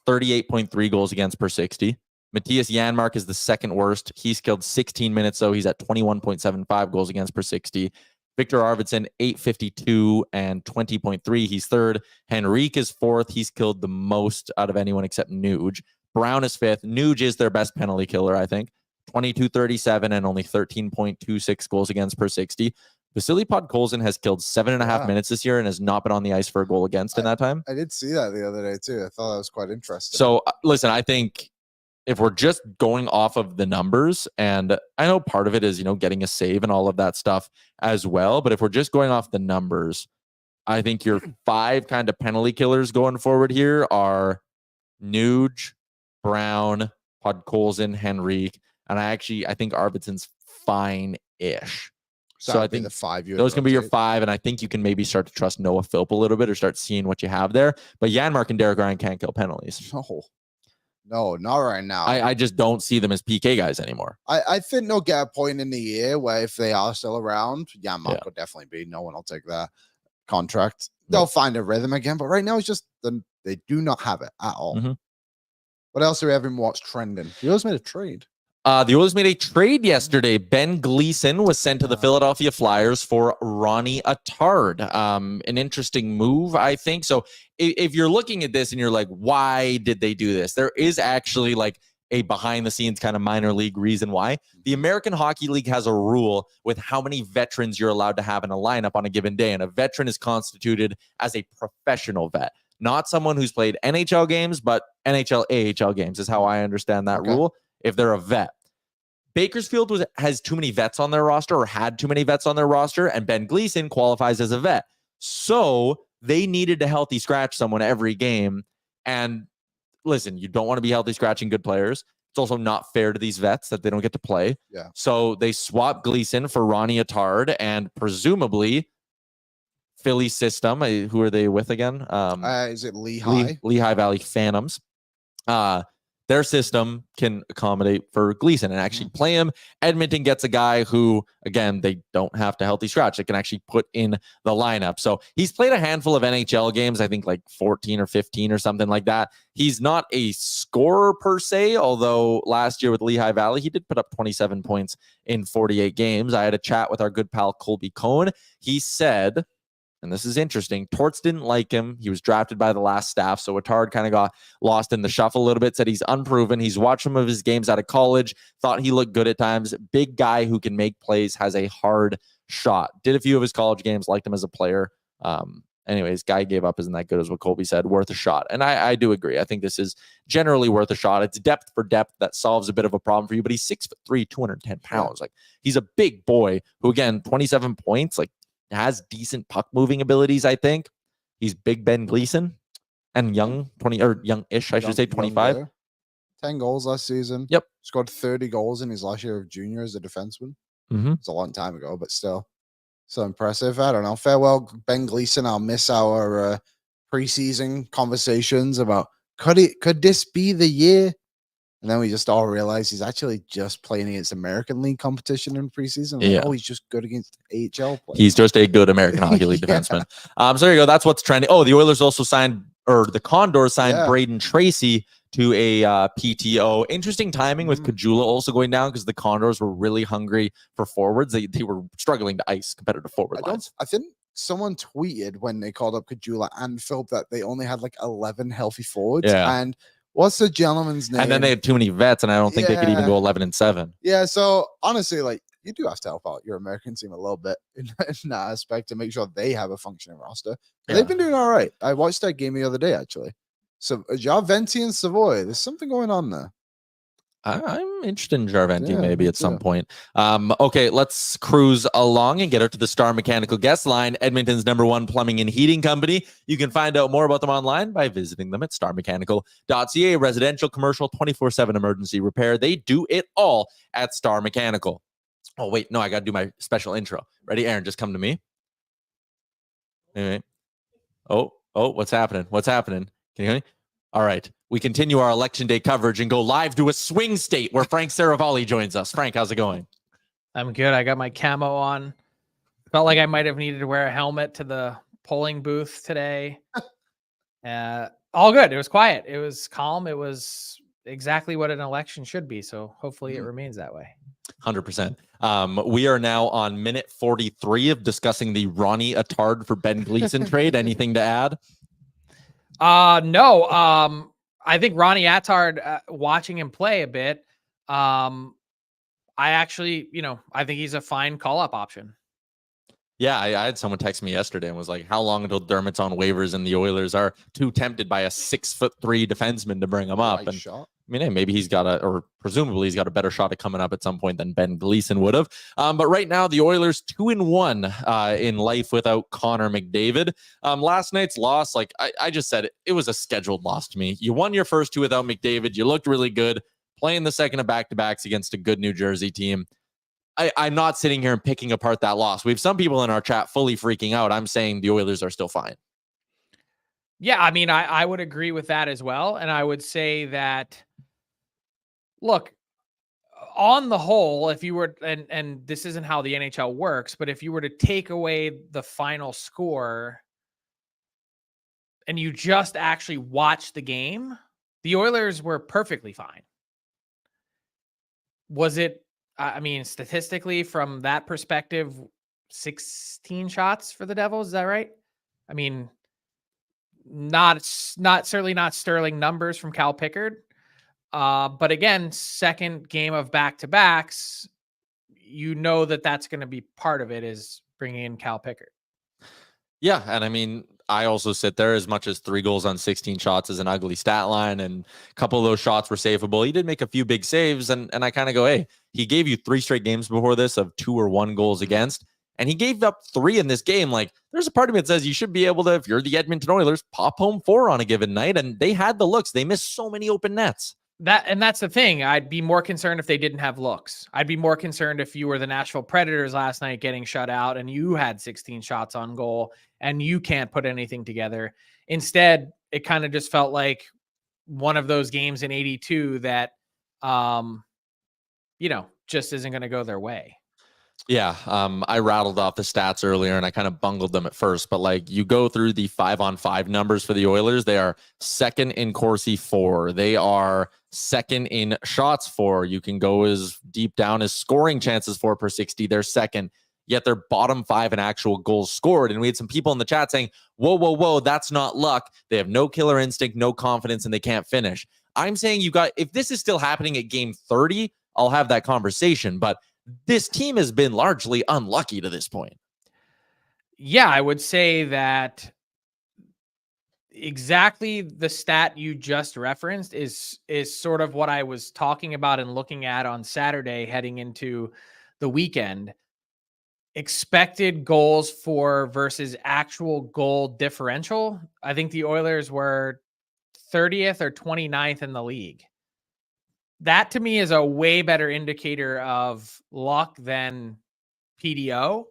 38.3 goals against per 60. Matthias Janmark is the second worst. He's killed 16 minutes, so he's at 21.75 goals against per 60. Victor Arvidsson, 852 and 20.3. He's third. Henrique is fourth. He's killed the most out of anyone except Nuge. Brown is fifth. Nuge is their best penalty killer, I think. 22.37 and only 13.26 goals against per 60. Vasily Podkolzin has killed 7.5 minutes this year and has not been on the ice for a goal against in that time. I did see that the other day, too. I thought that was quite interesting. So, listen, I think if we're just going off of the numbers, and I know part of it is, getting a save and all of that stuff as well, but if we're just going off the numbers, I think your 5 kind of penalty killers going forward here are Nuge, Brown, Podkolzin, Henrique, and I think Arvidsson's fine-ish. So I think the 5 those can be your 5, and I think you can maybe start to trust Noah Philp a little bit or start seeing what you have there. But Janmark and Derek Ryan can't kill penalties. No, not right now. I just don't see them as PK guys anymore. I think they'll get a point in the year where if they are still around, Janmark will definitely be. No one will take that contract. They'll find a rhythm again, but right now it's just they do not have it at all. Mm-hmm. What else do we have in what's trending? The Oilers made a trade. The Oilers made a trade yesterday. Ben Gleason was sent to the Philadelphia Flyers for Ronnie Attard. An interesting move, I think. So if you're looking at this and you're like, why did they do this? There is actually like a behind-the-scenes kind of minor league reason why. The American Hockey League has a rule with how many veterans you're allowed to have in a lineup on a given day. And a veteran is constituted as a professional vet, not someone who's played NHL games, but NHL, AHL games is how I understand that rule. If they're a vet. Bakersfield has too many vets on their roster or had too many vets on their roster, and Ben Gleason qualifies as a vet. So they needed to healthy scratch someone every game. And listen, you don't want to be healthy scratching good players. It's also not fair to these vets that they don't get to play. Yeah. So they swapped Gleason for Ronnie Attard and presumably Philly system. Who are they with again? Is it Lehigh? Lehigh Valley Phantoms. Their system can accommodate for Gleason and actually play him. Edmonton gets a guy who, again, they don't have to healthy scratch. They can actually put in the lineup. So he's played a handful of NHL games, I think like 14 or 15 or something like that. He's not a scorer per se, although last year with Lehigh Valley, he did put up 27 points in 48 games. I had a chat with our good pal Colby Cohen. He said, and this is interesting, Torts didn't like him. He was drafted by the last staff, so Attard kind of got lost in the shuffle a little bit, said he's unproven. He's watched some of his games out of college, thought he looked good at times. Big guy who can make plays, has a hard shot. Did a few of his college games, liked him as a player. Anyways, guy gave up isn't that good as what Colby said, worth a shot. And I do agree. I think this is generally worth a shot. It's depth for depth that solves a bit of a problem for you, but he's 6'3", 210 pounds. Like, he's a big boy who, again, 27 points, like, has decent puck moving abilities. I think he's Big Ben Gleason and young 20 or young-ish, I should say 25. 10 goals last season. Yep. Scored 30 goals in his last year of junior as a defenseman. It's a long time ago, but still so impressive. I don't know. Farewell, Ben Gleason. I'll miss our preseason conversations about could this be the year? And then we just all realized he's actually just playing against American League competition in preseason. Like, oh, he's just good against AHL players. He's just a good American Hockey League defenseman. So there you go. That's what's trending. Oh, the Oilers also signed, or the Condors signed Braden Tracy to a PTO. Interesting timing with Kajula also going down because the Condors were really hungry for forwards. They were struggling to ice competitive forward lines. I think someone tweeted when they called up Kajula and Philp that they only had like 11 healthy forwards. And what's the gentleman's name? And then they had too many vets, and I don't think they could even go 11-7. Yeah, so honestly, like, you do have to help out your American team a little bit in that aspect to make sure they have a functioning roster. They've been doing all right. I watched that game the other day, actually. So Jarventi and Savoy, there's something going on there. I'm interested in Jarventi maybe at some point. Okay, let's cruise along and get out to the Star Mechanical guest line, Edmonton's #1 plumbing and heating company. You can find out more about them online by visiting them at starmechanical.ca. Residential, commercial, 24/7 emergency repair. They do it all at Star Mechanical. Oh, wait, no, I got to do my special intro. Ready, Aaron? Just come to me. Anyway. Oh, what's happening? What's happening? Can you hear me? All right. We continue our election day coverage and go live to a swing state where Frank Seravalli joins us. Frank, how's it going? I'm good. I got my camo on. Felt like I might have needed to wear a helmet to the polling booth today. All good. It was quiet. It was calm. It was exactly what an election should be. So hopefully it remains that way. 100%. We are now on minute 43 of discussing the Ronnie Attard for Ben Gleason trade. Anything to add? No. I think Ronnie Attard, watching him play a bit, I actually, I think he's a fine call-up option. Yeah, I had someone text me yesterday and was like, how long until Dermott's on waivers and the Oilers are too tempted by a 6'3" defenseman to bring him up? And shot. I mean, hey, maybe he's got or presumably he's got a better shot at coming up at some point than Ben Gleason would have. But right now, the Oilers 2-1 in life without Connor McDavid. Last night's loss, like I just said, it was a scheduled loss to me. You won your first two without McDavid. You looked really good. Playing the second of back-to-backs against a good New Jersey team. I'm not sitting here and picking apart that loss. We have some people in our chat fully freaking out. I'm saying the Oilers are still fine. Yeah, I mean, I would agree with that as well. And I would say that, look, on the whole, if you were, and this isn't how the NHL works, but if you were to take away the final score and you just actually watch the game, the Oilers were perfectly fine. Was it, I mean, statistically, from that perspective, 16 shots for the Devils, is that right? I mean, certainly not sterling numbers from Cal Pickard. But again, second game of back-to-backs, that's going to be part of it, is bringing in Cal Pickard. Yeah, and I mean, I also sit there, as much as 3 goals on 16 shots is an ugly stat line, and a couple of those shots were savable. He did make a few big saves, and I kind of go, hey, he gave you 3 straight games before this of 2 or 1 goals against, and he gave up 3 in this game. Like, there's a part of me that says you should be able to, if you're the Edmonton Oilers, pop home 4 on a given night. And they had the looks. They missed so many open nets. That's the thing. I'd be more concerned if they didn't have looks. I'd be more concerned if you were the Nashville Predators last night getting shut out and you had 16 shots on goal and you can't put anything together. Instead, it kind of just felt like one of those games in 82 that, just isn't going to go their way. Yeah, I rattled off the stats earlier and I kind of bungled them at first, but like you go through the 5-on-5 numbers for the Oilers, they are second in Corsi for. They are second in shots for. You can go as deep down as scoring chances for per 60. They're second, yet they're bottom 5 in actual goals scored. And we had some people in the chat saying, whoa, that's not luck. They have no killer instinct, no confidence, and they can't finish. I'm saying if this is still happening at game 30, I'll have that conversation, but this team has been largely unlucky to this point. Yeah, I would say that exactly the stat you just referenced is sort of what I was talking about and looking at on Saturday heading into the weekend. Expected goals for versus actual goal differential. I think the Oilers were 30th or 29th in the league. That to me is a way better indicator of luck than PDO.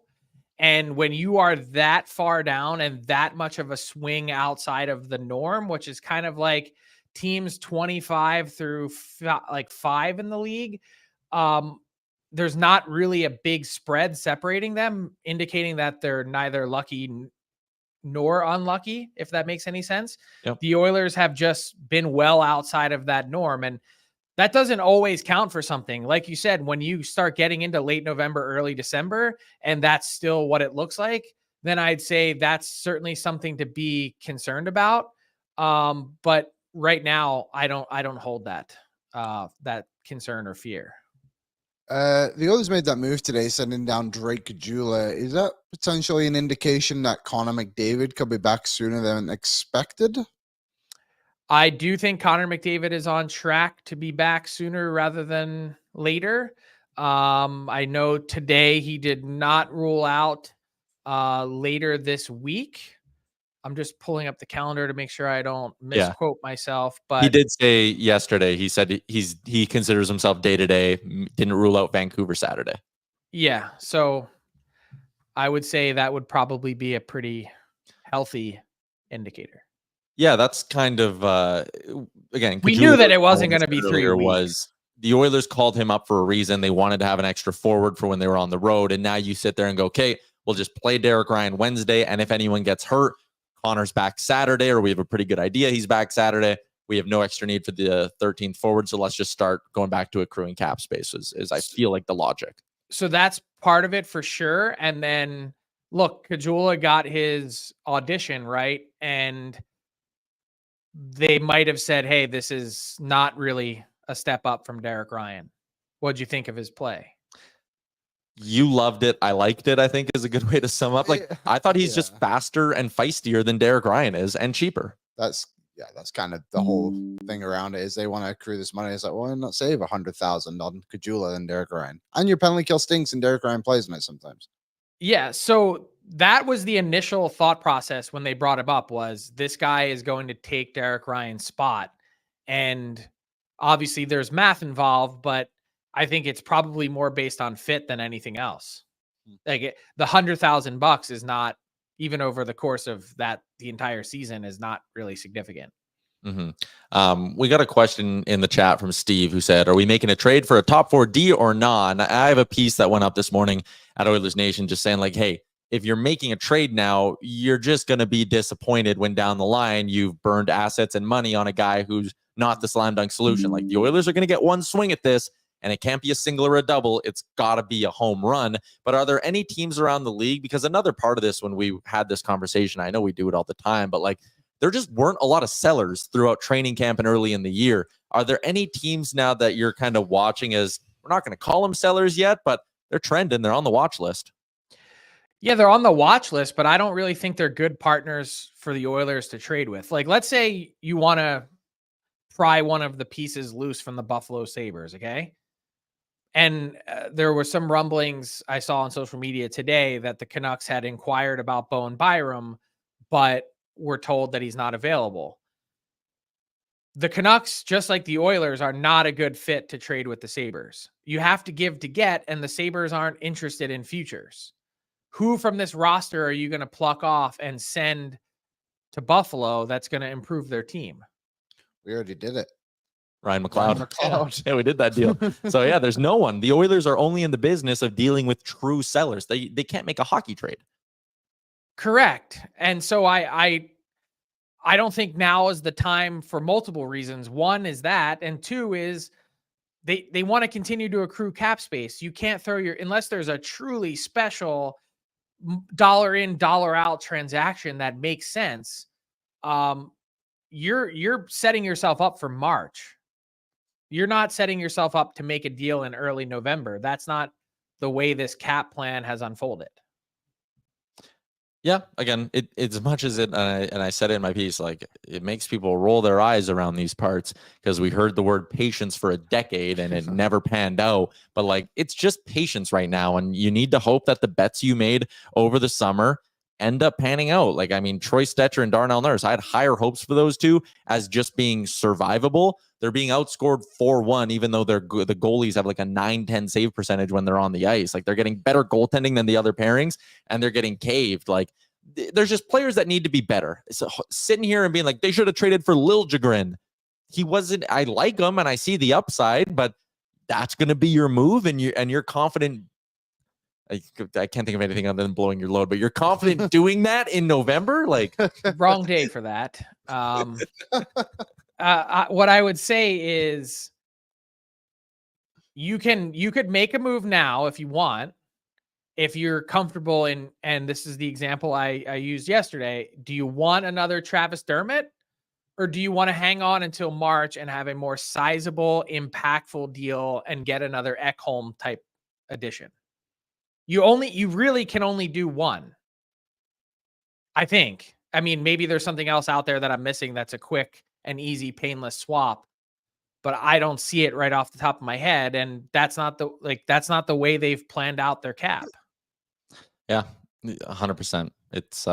And when you are that far down and that much of a swing outside of the norm, which is kind of like teams 25 through 5 in the league, there's not really a big spread separating them, indicating that they're neither lucky nor unlucky, if that makes any sense. Yep. The Oilers have just been well outside of that norm. And that doesn't always count for something. Like you said, when you start getting into late November, early December, and that's still what it looks like, then I'd say that's certainly something to be concerned about. But right now, I don't hold that concern or fear. The Oilers made that move today, sending down Drake Caggiula. Is that potentially an indication that Connor McDavid could be back sooner than expected? I do think Connor McDavid is on track to be back sooner rather than later. I know today he did not rule out later this week. I'm just pulling up the calendar to make sure I don't misquote myself. But he did say yesterday, he said he considers himself day-to-day, didn't rule out Vancouver Saturday. Yeah. So I would say that would probably be a pretty healthy indicator. Yeah, that's kind of again. We knew that it wasn't going to be 3 weeks. Was the Oilers called him up for a reason? They wanted to have an extra forward for when they were on the road, and now you sit there and go, okay, we'll just play Derek Ryan Wednesday, and if anyone gets hurt, Connor's back Saturday, or we have a pretty good idea he's back Saturday. We have no extra need for the 13th forward, so let's just start going back to accruing cap space. Is I feel like the logic. So that's part of it for sure. And then look, Caggiula got his audition right, and they might have said, hey, this is not really a step up from Derek Ryan. What'd you think of his play? You loved it. I liked it, I think is a good way to sum up. Like, I thought he's just faster and feistier than Derek Ryan is and cheaper. That's kind of the whole thing around it is they want to accrue this money. It's like, well, why not save 100,000 on Caggiula and Derek Ryan? And your penalty kill stinks and Derek Ryan plays in it sometimes. Yeah. So that was the initial thought process when they brought him up, was this guy is going to take Derek Ryan's spot. And obviously there's math involved, but I think it's probably more based on fit than anything else. Like the $100,000 is not, even over the course of the entire season, is not really significant. Mm-hmm. We got a question in the chat from Steve who said, are we making a trade for a top 4D or not? I have a piece that went up this morning at Oilers Nation just saying like, hey, if you're making a trade now, you're just going to be disappointed when down the line you've burned assets and money on a guy who's not the slam dunk solution. Like the Oilers are going to get one swing at this, and it can't be a single or a double. It's got to be a home run. But are there any teams around the league? Because another part of this, when we had this conversation, I know we do it all the time, but like there just weren't a lot of sellers throughout training camp and early in the year. Are there any teams now that you're kind of watching as, we're not going to call them sellers yet, but they're trending, they're on the watch list? Yeah, they're on the watch list, but I don't really think they're good partners for the Oilers to trade with. Like, let's say you want to pry one of the pieces loose from the Buffalo Sabres, okay? And there were some rumblings I saw on social media today that the Canucks had inquired about Bowen Byram, but were told that he's not available. The Canucks, just like the Oilers, are not a good fit to trade with the Sabres. You have to give to get, and the Sabres aren't interested in futures. Who from this roster are you going to pluck off and send to Buffalo that's going to improve their team? We already did it. Ryan Ryan McLeod. McLeod. Yeah, we did that deal. So yeah, there's no one. The Oilers are only in the business of dealing with true sellers. They can't make a hockey trade. Correct. And so I don't think now is the time for multiple reasons. One is that, and two is they want to continue to accrue cap space. You can't throw unless there's a truly special dollar in, dollar out transaction that makes sense. You're setting yourself up for March. You're not setting yourself up to make a deal in early November. That's not the way this cap plan has unfolded. Yeah, again, it as much as it, and I said it in my piece, like it makes people roll their eyes around these parts because we heard the word patience for a decade and it never panned out. But like, it's just patience right now, and you need to hope that the bets you made over the summer end up panning out. Like, I mean, Troy Stetcher and Darnell Nurse, I had higher hopes for those two as just being survivable. They're being outscored 4-1, even though the goalies have like a 9-10 save percentage when they're on the ice. Like, they're getting better goaltending than the other pairings, and they're getting caved. Like, there's just players that need to be better. So sitting here and being like, they should have traded for Liljegren. He wasn't, I like him and I see the upside, but that's going to be your move, and you're confident. I can't think of anything other than blowing your load, but you're confident doing that in November? Like, wrong day for that. What I would say is you could make a move now if you want, if you're comfortable in, and this is the example I used yesterday. Do you want another Travis Dermott, or do you want to hang on until March and have a more sizable, impactful deal and get another Ekholm type addition? You really can only do one, I think. I mean, maybe there's something else out there that I'm missing that's a quick and easy, painless swap, but I don't see it right off the top of my head. And that's not the way they've planned out their cap. Yeah, 100%. It's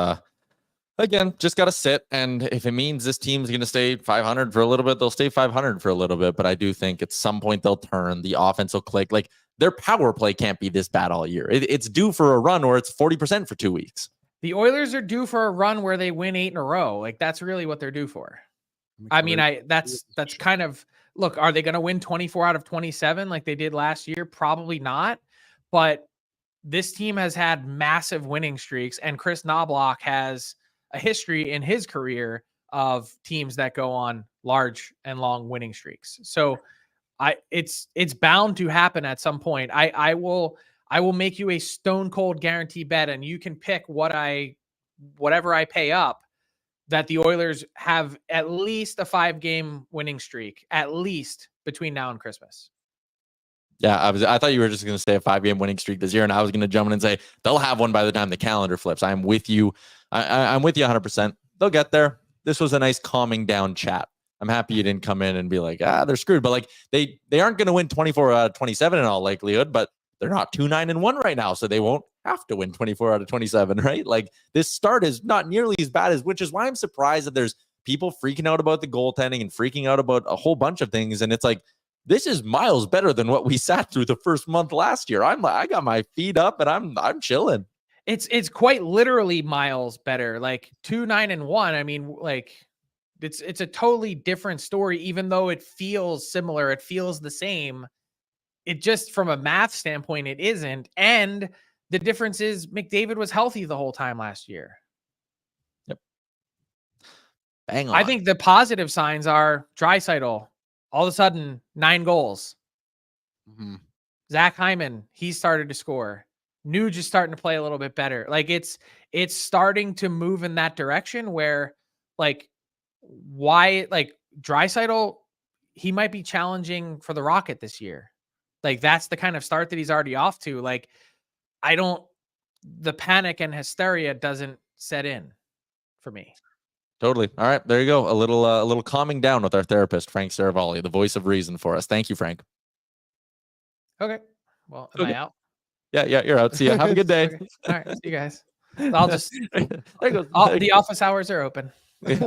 again, just got to sit. And if it means this team's going to stay 500 for a little bit, they'll stay 500 for a little bit. But I do think at some point they'll turn, the offense will click. Like, their power play can't be this bad all year. It's due for a run where it's 40% for 2 weeks. The Oilers are due for a run where they win 8 in a row. Like, that's really what they're due for. I mean, that's kind of, look, are they going to win 24 out of 27 like they did last year? Probably not. But this team has had massive winning streaks, and Chris Knobloch has a history in his career of teams that go on large and long winning streaks. So it's bound to happen at some point. I will make you a stone cold guarantee bet, and you can pick whatever I pay up, that the Oilers have at least a 5-game winning streak, at least between now and Christmas. Yeah, I thought you were just going to say a 5-game winning streak this year, and I was going to jump in and say they'll have one by the time the calendar flips. I'm with you. I'm with you 100%. They'll get there. This was a nice calming down chat. I'm happy you didn't come in and be like, they're screwed. But like, they aren't going to win 24 out of 27 in all likelihood, but they're not 2-9-1 right now, so they won't have to win 24 out of 27, right? Like, this start is not nearly as bad which is why I'm surprised that there's people freaking out about the goaltending and freaking out about a whole bunch of things. And it's like, this is miles better than what we sat through the first month last year. I got my feet up and I'm chilling. It's quite literally miles better. Like 2-9-1. I mean, like, it's a totally different story, even though it feels similar. It feels the same. It just, from a math standpoint, it isn't. And the difference is McDavid was healthy the whole time last year. Yep. Bang on. I think the positive signs are Draisaitl, all of a sudden 9 goals. Mm-hmm. Zach Hyman, he started to score. Nuge is starting to play a little bit better. Like, it's starting to move in that direction where, like, Draisaitl, he might be challenging for the Rocket this year. Like, that's the kind of start that he's already off to. Like, the panic and hysteria doesn't set in for me. Totally. All right, there you go. A little calming down with our therapist, Frank Seravalli, the voice of reason for us. Thank you, Frank. Okay. Well, am I out? Yeah, you're out. See ya. Have a good day. Okay. All right, see you guys. I'll just. There goes. The office hours are open. Frank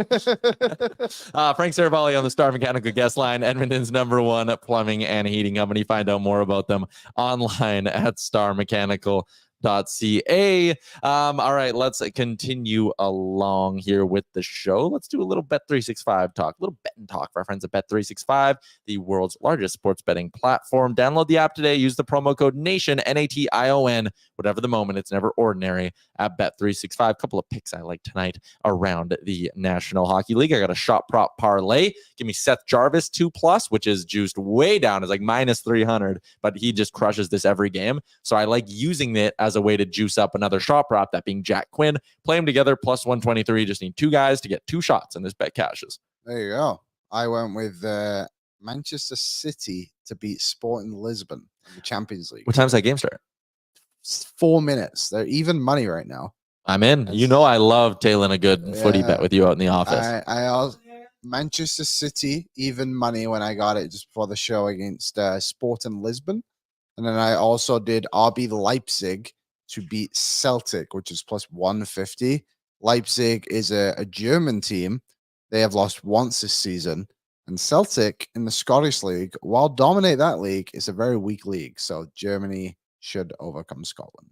Seravalli on the Star Mechanical guest line, Edmonton's #1 plumbing and heating company. Find out more about them online at starmechanical.ca. All right, let's continue along here with the show. Let's do a little Bet365 talk, a little betting talk for our friends at Bet365, the world's largest sports betting platform. Download the app today. Use the promo code NATION, NATION, whatever the moment. It's never ordinary at Bet365. A couple of picks I like tonight around the National Hockey League. I got a shot prop parlay. Give me Seth Jarvis 2+, which is juiced way down. It's like -300, but he just crushes this every game. So I like using it as a way to juice up another shot prop, that being Jack Quinn. Play them together, +123. Just need 2 guys to get 2 shots, and this bet cashes. There you go. I went with Manchester City to beat Sporting Lisbon in the Champions League. What time's that game start? 4 minutes. They're even money right now. I'm in. You know I love tailing a good footy bet with you out in the office. I also Manchester City even money when I got it just before the show against Sporting Lisbon, and then I also did RB Leipzig to beat Celtic, which is +150. Leipzig is a German team. They have lost once this season, and Celtic in the Scottish League, while dominate that league, is a very weak league. So Germany should overcome Scotland.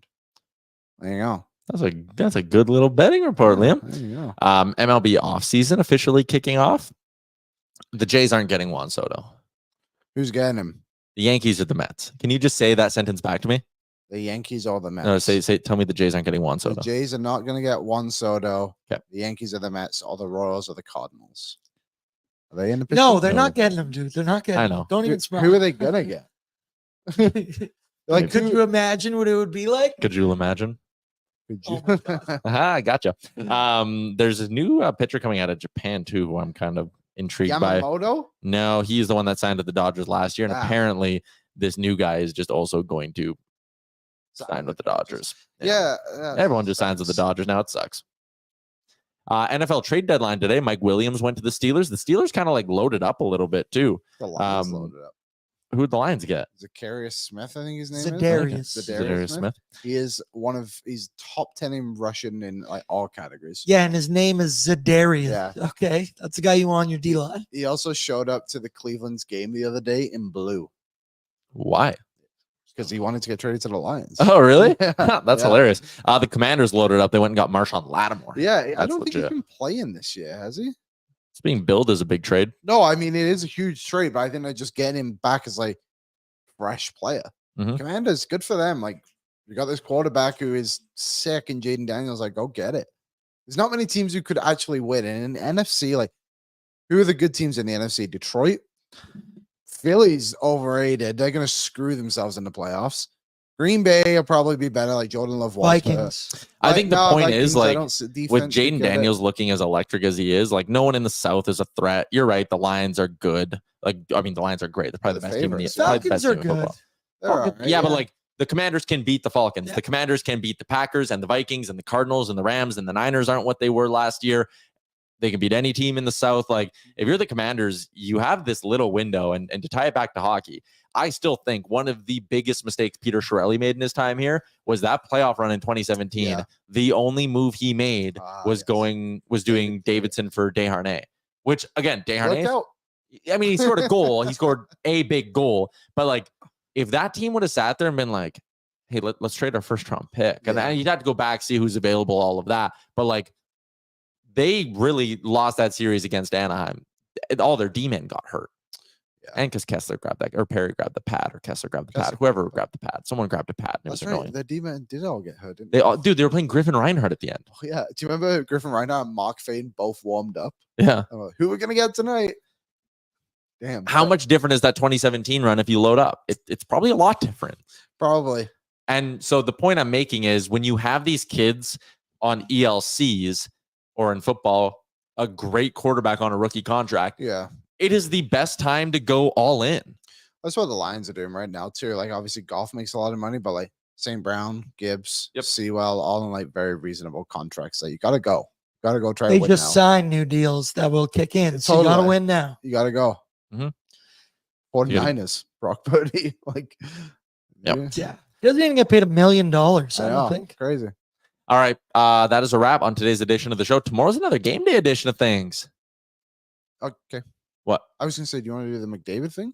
There you go. That's a good little betting report, Liam. There you go. MLB offseason officially kicking off. The Jays aren't getting Juan Soto. Who's getting him? The Yankees or the Mets. Can you just say that sentence back to me? The Yankees or the Mets? No, tell me the Jays aren't getting Juan Soto. The Jays are not going to get Juan Soto. Okay. The Yankees are the Mets, or the Royals or the Cardinals. Are they in the picture? No, they're not getting him, dude. They're not getting I him. know. Don't even Who are they going to get? could you imagine what it would be like? Could you imagine? Could you? Oh my God. I gotcha. There's a new pitcher coming out of Japan too, who I'm kind of intrigued by. Yamamoto? No, he's the one that signed with the Dodgers last year, and apparently this new guy is just also going to sign with the Dodgers. Yeah. Everyone just signs with the Dodgers now. It sucks. NFL trade deadline today. Mike Williams went to the Steelers. The Steelers kind of like loaded up a little bit too. The Lions loaded up. Who'd the Lions get? Zacharias Smith, I think his name Za'Darius. is. Za'Darius Smith. He is he's top 10 in Russian in like all categories. Yeah, and his name is Zadarius. Yeah. Okay, that's the guy you want on your D line. He also showed up to the Cleveland's game the other day in blue Why? because he wanted to get traded to the Lions. Oh, really? Yeah. That's Yeah. hilarious. The Commanders loaded up. They went and got Marshawn Lattimore. Yeah, I That's don't think legit. he's been playing this year, has he? It's being billed as a big trade. No, I mean, it is a huge trade, but I think they're just getting him back as like fresh player. Mhm. Commanders, good for them. Like, you got this quarterback who is sick, and Jaden Daniels, like, go get it. There's not many teams who could actually win. And in the NFC, like, who are the good teams in the NFC? Detroit, Philly's overrated. They're going to screw themselves in the playoffs. Green Bay will probably be better, like Jordan Love was. Vikings. I think the point is, like, with defense, Jaden Daniels looking as electric as he is, like, no one in the South is a threat. You're right. The Lions are good. Like, I mean, the Lions are great. They're probably the The best team in the favorites. probably the best Falcons are team in good. football. Yeah, but like the Commanders can beat the Falcons. The Commanders can beat the Packers and the Vikings and the Cardinals and the Rams, and the Niners aren't what they were last year. They can beat any team in the South. Like, if you're the Commanders, you have this little window. And to tie it back to hockey, I still think one of the biggest mistakes Peter Chiarelli made in his time here was that playoff run in 2017. Yeah. The only move he made was doing Davidson for Desharnais, which again, Desharnais, I mean, he scored a goal. He scored a big goal. But like, if that team would have sat there and been like, hey, let's trade our first round pick. And then you'd have to go back, see who's available, all of that. But like, they really lost that series against Anaheim. All their D-men got hurt. Yeah. And because Kessler grabbed that, or Perry grabbed the pad, or Kessler grabbed the pad. Whoever grabbed the pad. Someone grabbed a pad. And it was annoying. The D-men did all get hurt, didn't they? They were playing Griffin Reinhardt at the end. Oh, yeah. Do you remember Griffin Reinhardt and Mark Fane both warmed up? Yeah. Like, who are we going to get tonight? Damn. How much different is that 2017 run if you load up? It's probably a lot different. Probably. And so the point I'm making is when you have these kids on ELCs or in football, a great quarterback on a rookie contract, it is the best time to go all in. That's what the Lions are doing right now, too. Like, obviously, golf makes a lot of money, but like St. Brown, Gibbs, Sewell, all in like very reasonable contracts. So you got to go. Got to go try to win. They just signed new deals that will kick in. So you got to win now. You got to go. Mm-hmm. 49ers, Brock Purdy. Like, Yep. Yeah. He doesn't even get paid $1 million, I I don't know. think. Crazy. All right. That is a wrap on today's edition of the show. Tomorrow's another game day edition of things. Okay. What? I was gonna say, do you want to do the McDavid thing?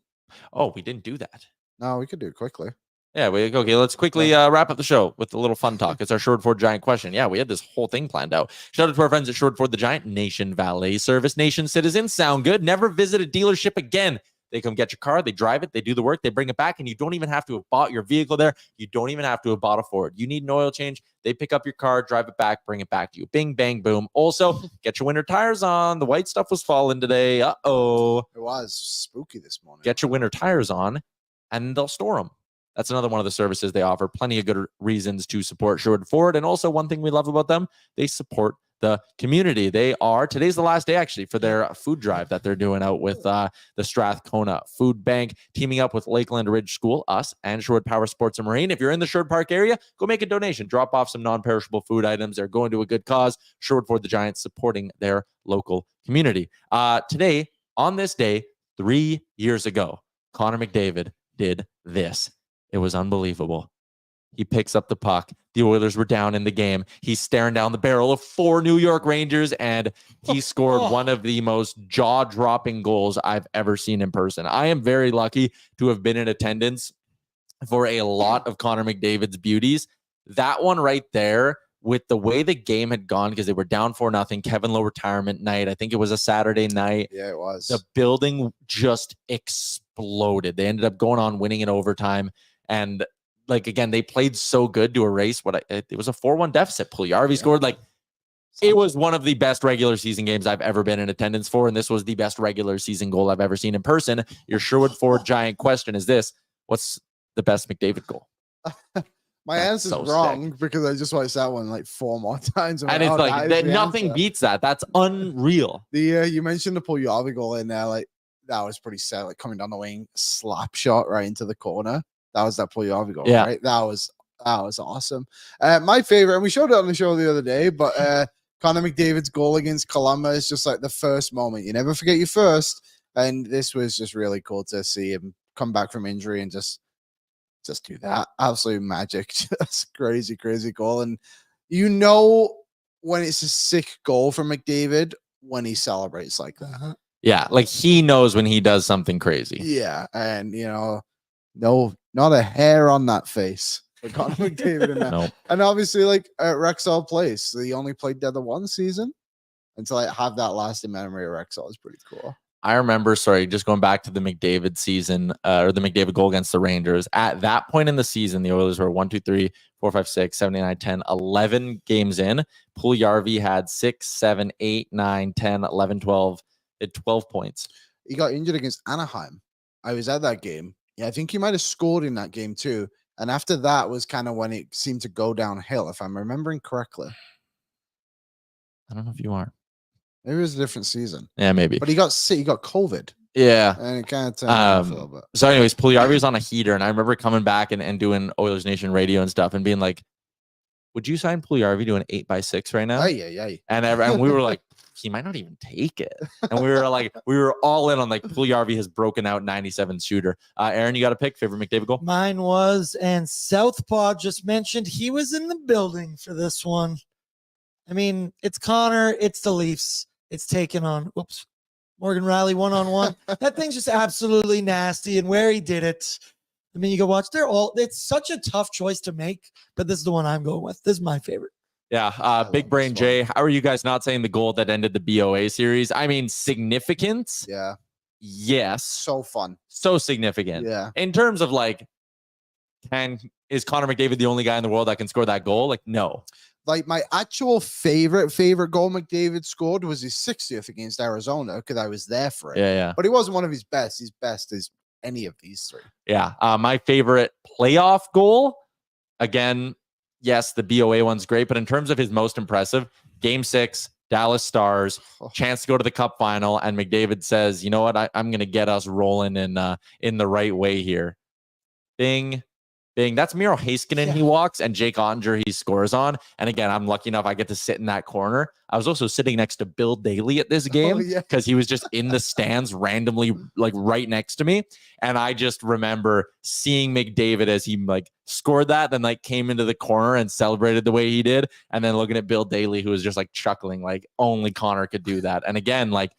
Oh, we didn't do that. No, we could do it quickly. Yeah, okay. Let's quickly wrap up the show with a little fun talk. It's our Short Ford Giant question. Yeah, we had this whole thing planned out. Shout out to our friends at Short Ford the Giant, Nation Valet Service, Nation Citizens. Sound good? Never visit a dealership again. They come get your car, they drive it, they do the work, they bring it back, and you don't even have to have bought your vehicle there. You don't even have to have bought a Ford. You need an oil change, they pick up your car, drive it back, bring it back to you. Bing, bang, boom. Also, get your winter tires on. The white stuff was falling today. Uh-oh. It was spooky this morning. Get your winter tires on, and they'll store them. That's another one of the services they offer. Plenty of good reasons to support Sherwood Ford. And also one thing we love about them, they support the community. Today's the last day actually for their food drive that they're doing out with the Strathcona Food Bank, teaming up with Lakeland Ridge School, us, and Sherwood Power Sports and Marine. If you're in the Sherwood Park area, go make a donation. Drop off some non-perishable food items. They're going to a good cause. Sherwood Ford the Giants supporting their local community. Today, on this day, 3 years ago, Connor McDavid did this. It was unbelievable. He picks up the puck. The Oilers were down in the game. He's staring down the barrel of 4 New York Rangers, and he scored one of the most jaw-dropping goals I've ever seen in person. I am very lucky to have been in attendance for a lot of Connor McDavid's beauties. That one right there, with the way the game had gone, because they were down 4-0, Kevin Lowe retirement night. I think it was a Saturday night. Yeah, it was. The building just exploded. They ended up going on winning in overtime. And again, they played so good to erase it was a 4-1 deficit. Puljujarvi scored. It was one of the best regular season games I've ever been in attendance for. And this was the best regular season goal I've ever seen in person. Your Sherwood Ford Giant question is this: what's the best McDavid goal? My answer's so wrong because I just watched that one 4 more times. And it's nothing beats that. That's unreal. You mentioned the Puljujarvi goal in there. That was pretty sad. Coming down the wing, slap shot right into the corner. That was that Puljujarvi goal, right? That was awesome. My favorite, and we showed it on the show the other day, but Connor McDavid's goal against Columbus is just the first moment. You never forget your first. And this was just really cool to see him come back from injury and just do that. Absolute magic. Just crazy, crazy goal. And when it's a sick goal from McDavid, when he celebrates like that. Yeah, he knows when he does something crazy. Yeah, and no, not a hair on that face for Connor McDavid in that. Nope. And obviously, at Rexall Place, he only played there the one season. And to have that lasting memory of Rexall is pretty cool. I remember, just going back to the McDavid season, or the McDavid goal against the Rangers. At that point in the season, the Oilers were 1, 2, 3, 4, 5, 6, 7, 8, 9, 10, 11 games in. Puljujarvi had 6, 7, 8, 9, 10, 11, 12. At 12 points. He got injured against Anaheim. I was at that game. Yeah, I think he might have scored in that game too. And after that was kind of when it seemed to go downhill, if I'm remembering correctly. I don't know if you are. Maybe it was a different season. Yeah, maybe. But he got sick. He got COVID. Yeah. And it kind of turned off a little bit. So anyways, Puljujarvi was on a heater, and I remember coming back and doing Oilers Nation radio and stuff and being like, would you sign Puljujarvi to an 8x6 right now? Yeah. And we were like, he might not even take it. And we were all in on Puljujarvi has broken out 97 shooter. Aaron, you got a pick? Favorite McDavid goal? Mine was, and Southpaw just mentioned he was in the building for this one. I mean, it's Connor, it's the Leafs. It's taken on, Morgan Riley one-on-one. That thing's just absolutely nasty. And where he did it, I mean, you go watch, it's such a tough choice to make, but this is the one I'm going with. This is my favorite. Yeah, Big Brain Jay, how are you guys not saying the goal that ended the BOA series? I mean, significance? Yeah. Yes. So fun. So significant. Yeah. In terms of is Connor McDavid the only guy in the world that can score that goal? No. My actual favorite goal McDavid scored was his 60th against Arizona because I was there for it. Yeah. But he wasn't one of his best. His best is any of these three. Yeah. My favorite playoff goal, again, yes, the BOA one's great, but in terms of his most impressive, Game 6, Dallas Stars, chance to go to the Cup final, and McDavid says, you know what, I'm going to get us rolling in the right way here. Bing, being that's Miro Heiskanen he walks and Jake Ottinger he scores on. And again, I'm lucky enough I get to sit in that corner. I was also sitting next to Bill Daly at this game because he was just in the stands randomly, like right next to me. And I just remember seeing McDavid as he like scored that, then like came into the corner and celebrated the way he did. And then looking at Bill Daly, who was just like chuckling, like only Connor could do that. And again, like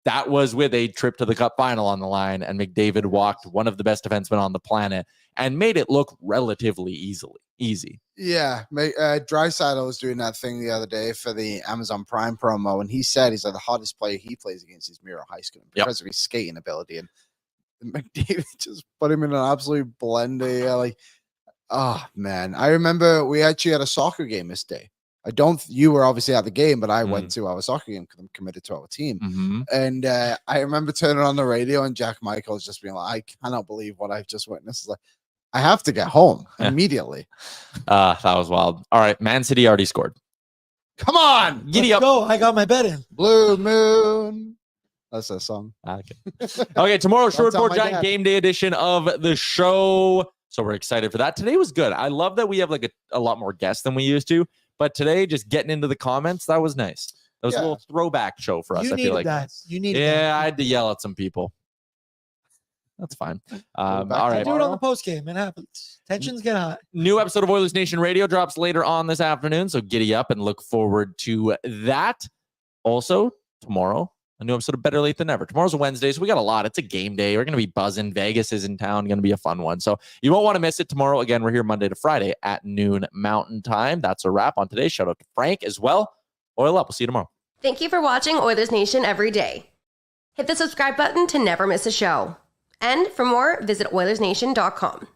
that was with a trip to the Cup final on the line, and McDavid walked one of the best defensemen on the planet and made it look relatively easy. Yeah, Draisaitl was doing that thing the other day for the Amazon Prime promo, and he said he's like the hottest player he plays against is Miro Heiskanen because of his skating ability, and McDavid just put him in an absolute blender. Like, oh man, I remember we actually had a soccer game this day. You were obviously at the game, but I went to our soccer game because I'm committed to our team. And I remember turning on the radio and Jack Michaels just being like, I cannot believe what I've just witnessed. Like, I have to get home immediately. That was wild. All right. Man City already scored. Come on. Giddy up. Go. I got my bet in. Blue Moon. That's a song. Okay. Tomorrow, Short tell Board my Giant dad. game day edition of the show. So we're excited for that. Today was good. I love that we have like a lot more guests than we used to. But today, just getting into the comments, that was nice. That was a little throwback show for us. You I needed feel like that. You needed yeah, that. I had to yell at some people. That's fine. All I right. do it on the post game. It happens. Tensions get high. New episode of Oilers Nation Radio drops later on this afternoon. So giddy up and look forward to that. Also, tomorrow, a new episode of Better Late Than Never. Tomorrow's a Wednesday, so we got a lot. It's a game day. We're going to be buzzing. Vegas is in town. Going to be a fun one. So you won't want to miss it tomorrow. Again, we're here Monday to Friday at noon Mountain Time. That's a wrap on today's shout out to Frank as well. Oil up. We'll see you tomorrow. Thank you for watching Oilers Nation Every Day. Hit the subscribe button to never miss a show. And for more, visit OilersNation.com.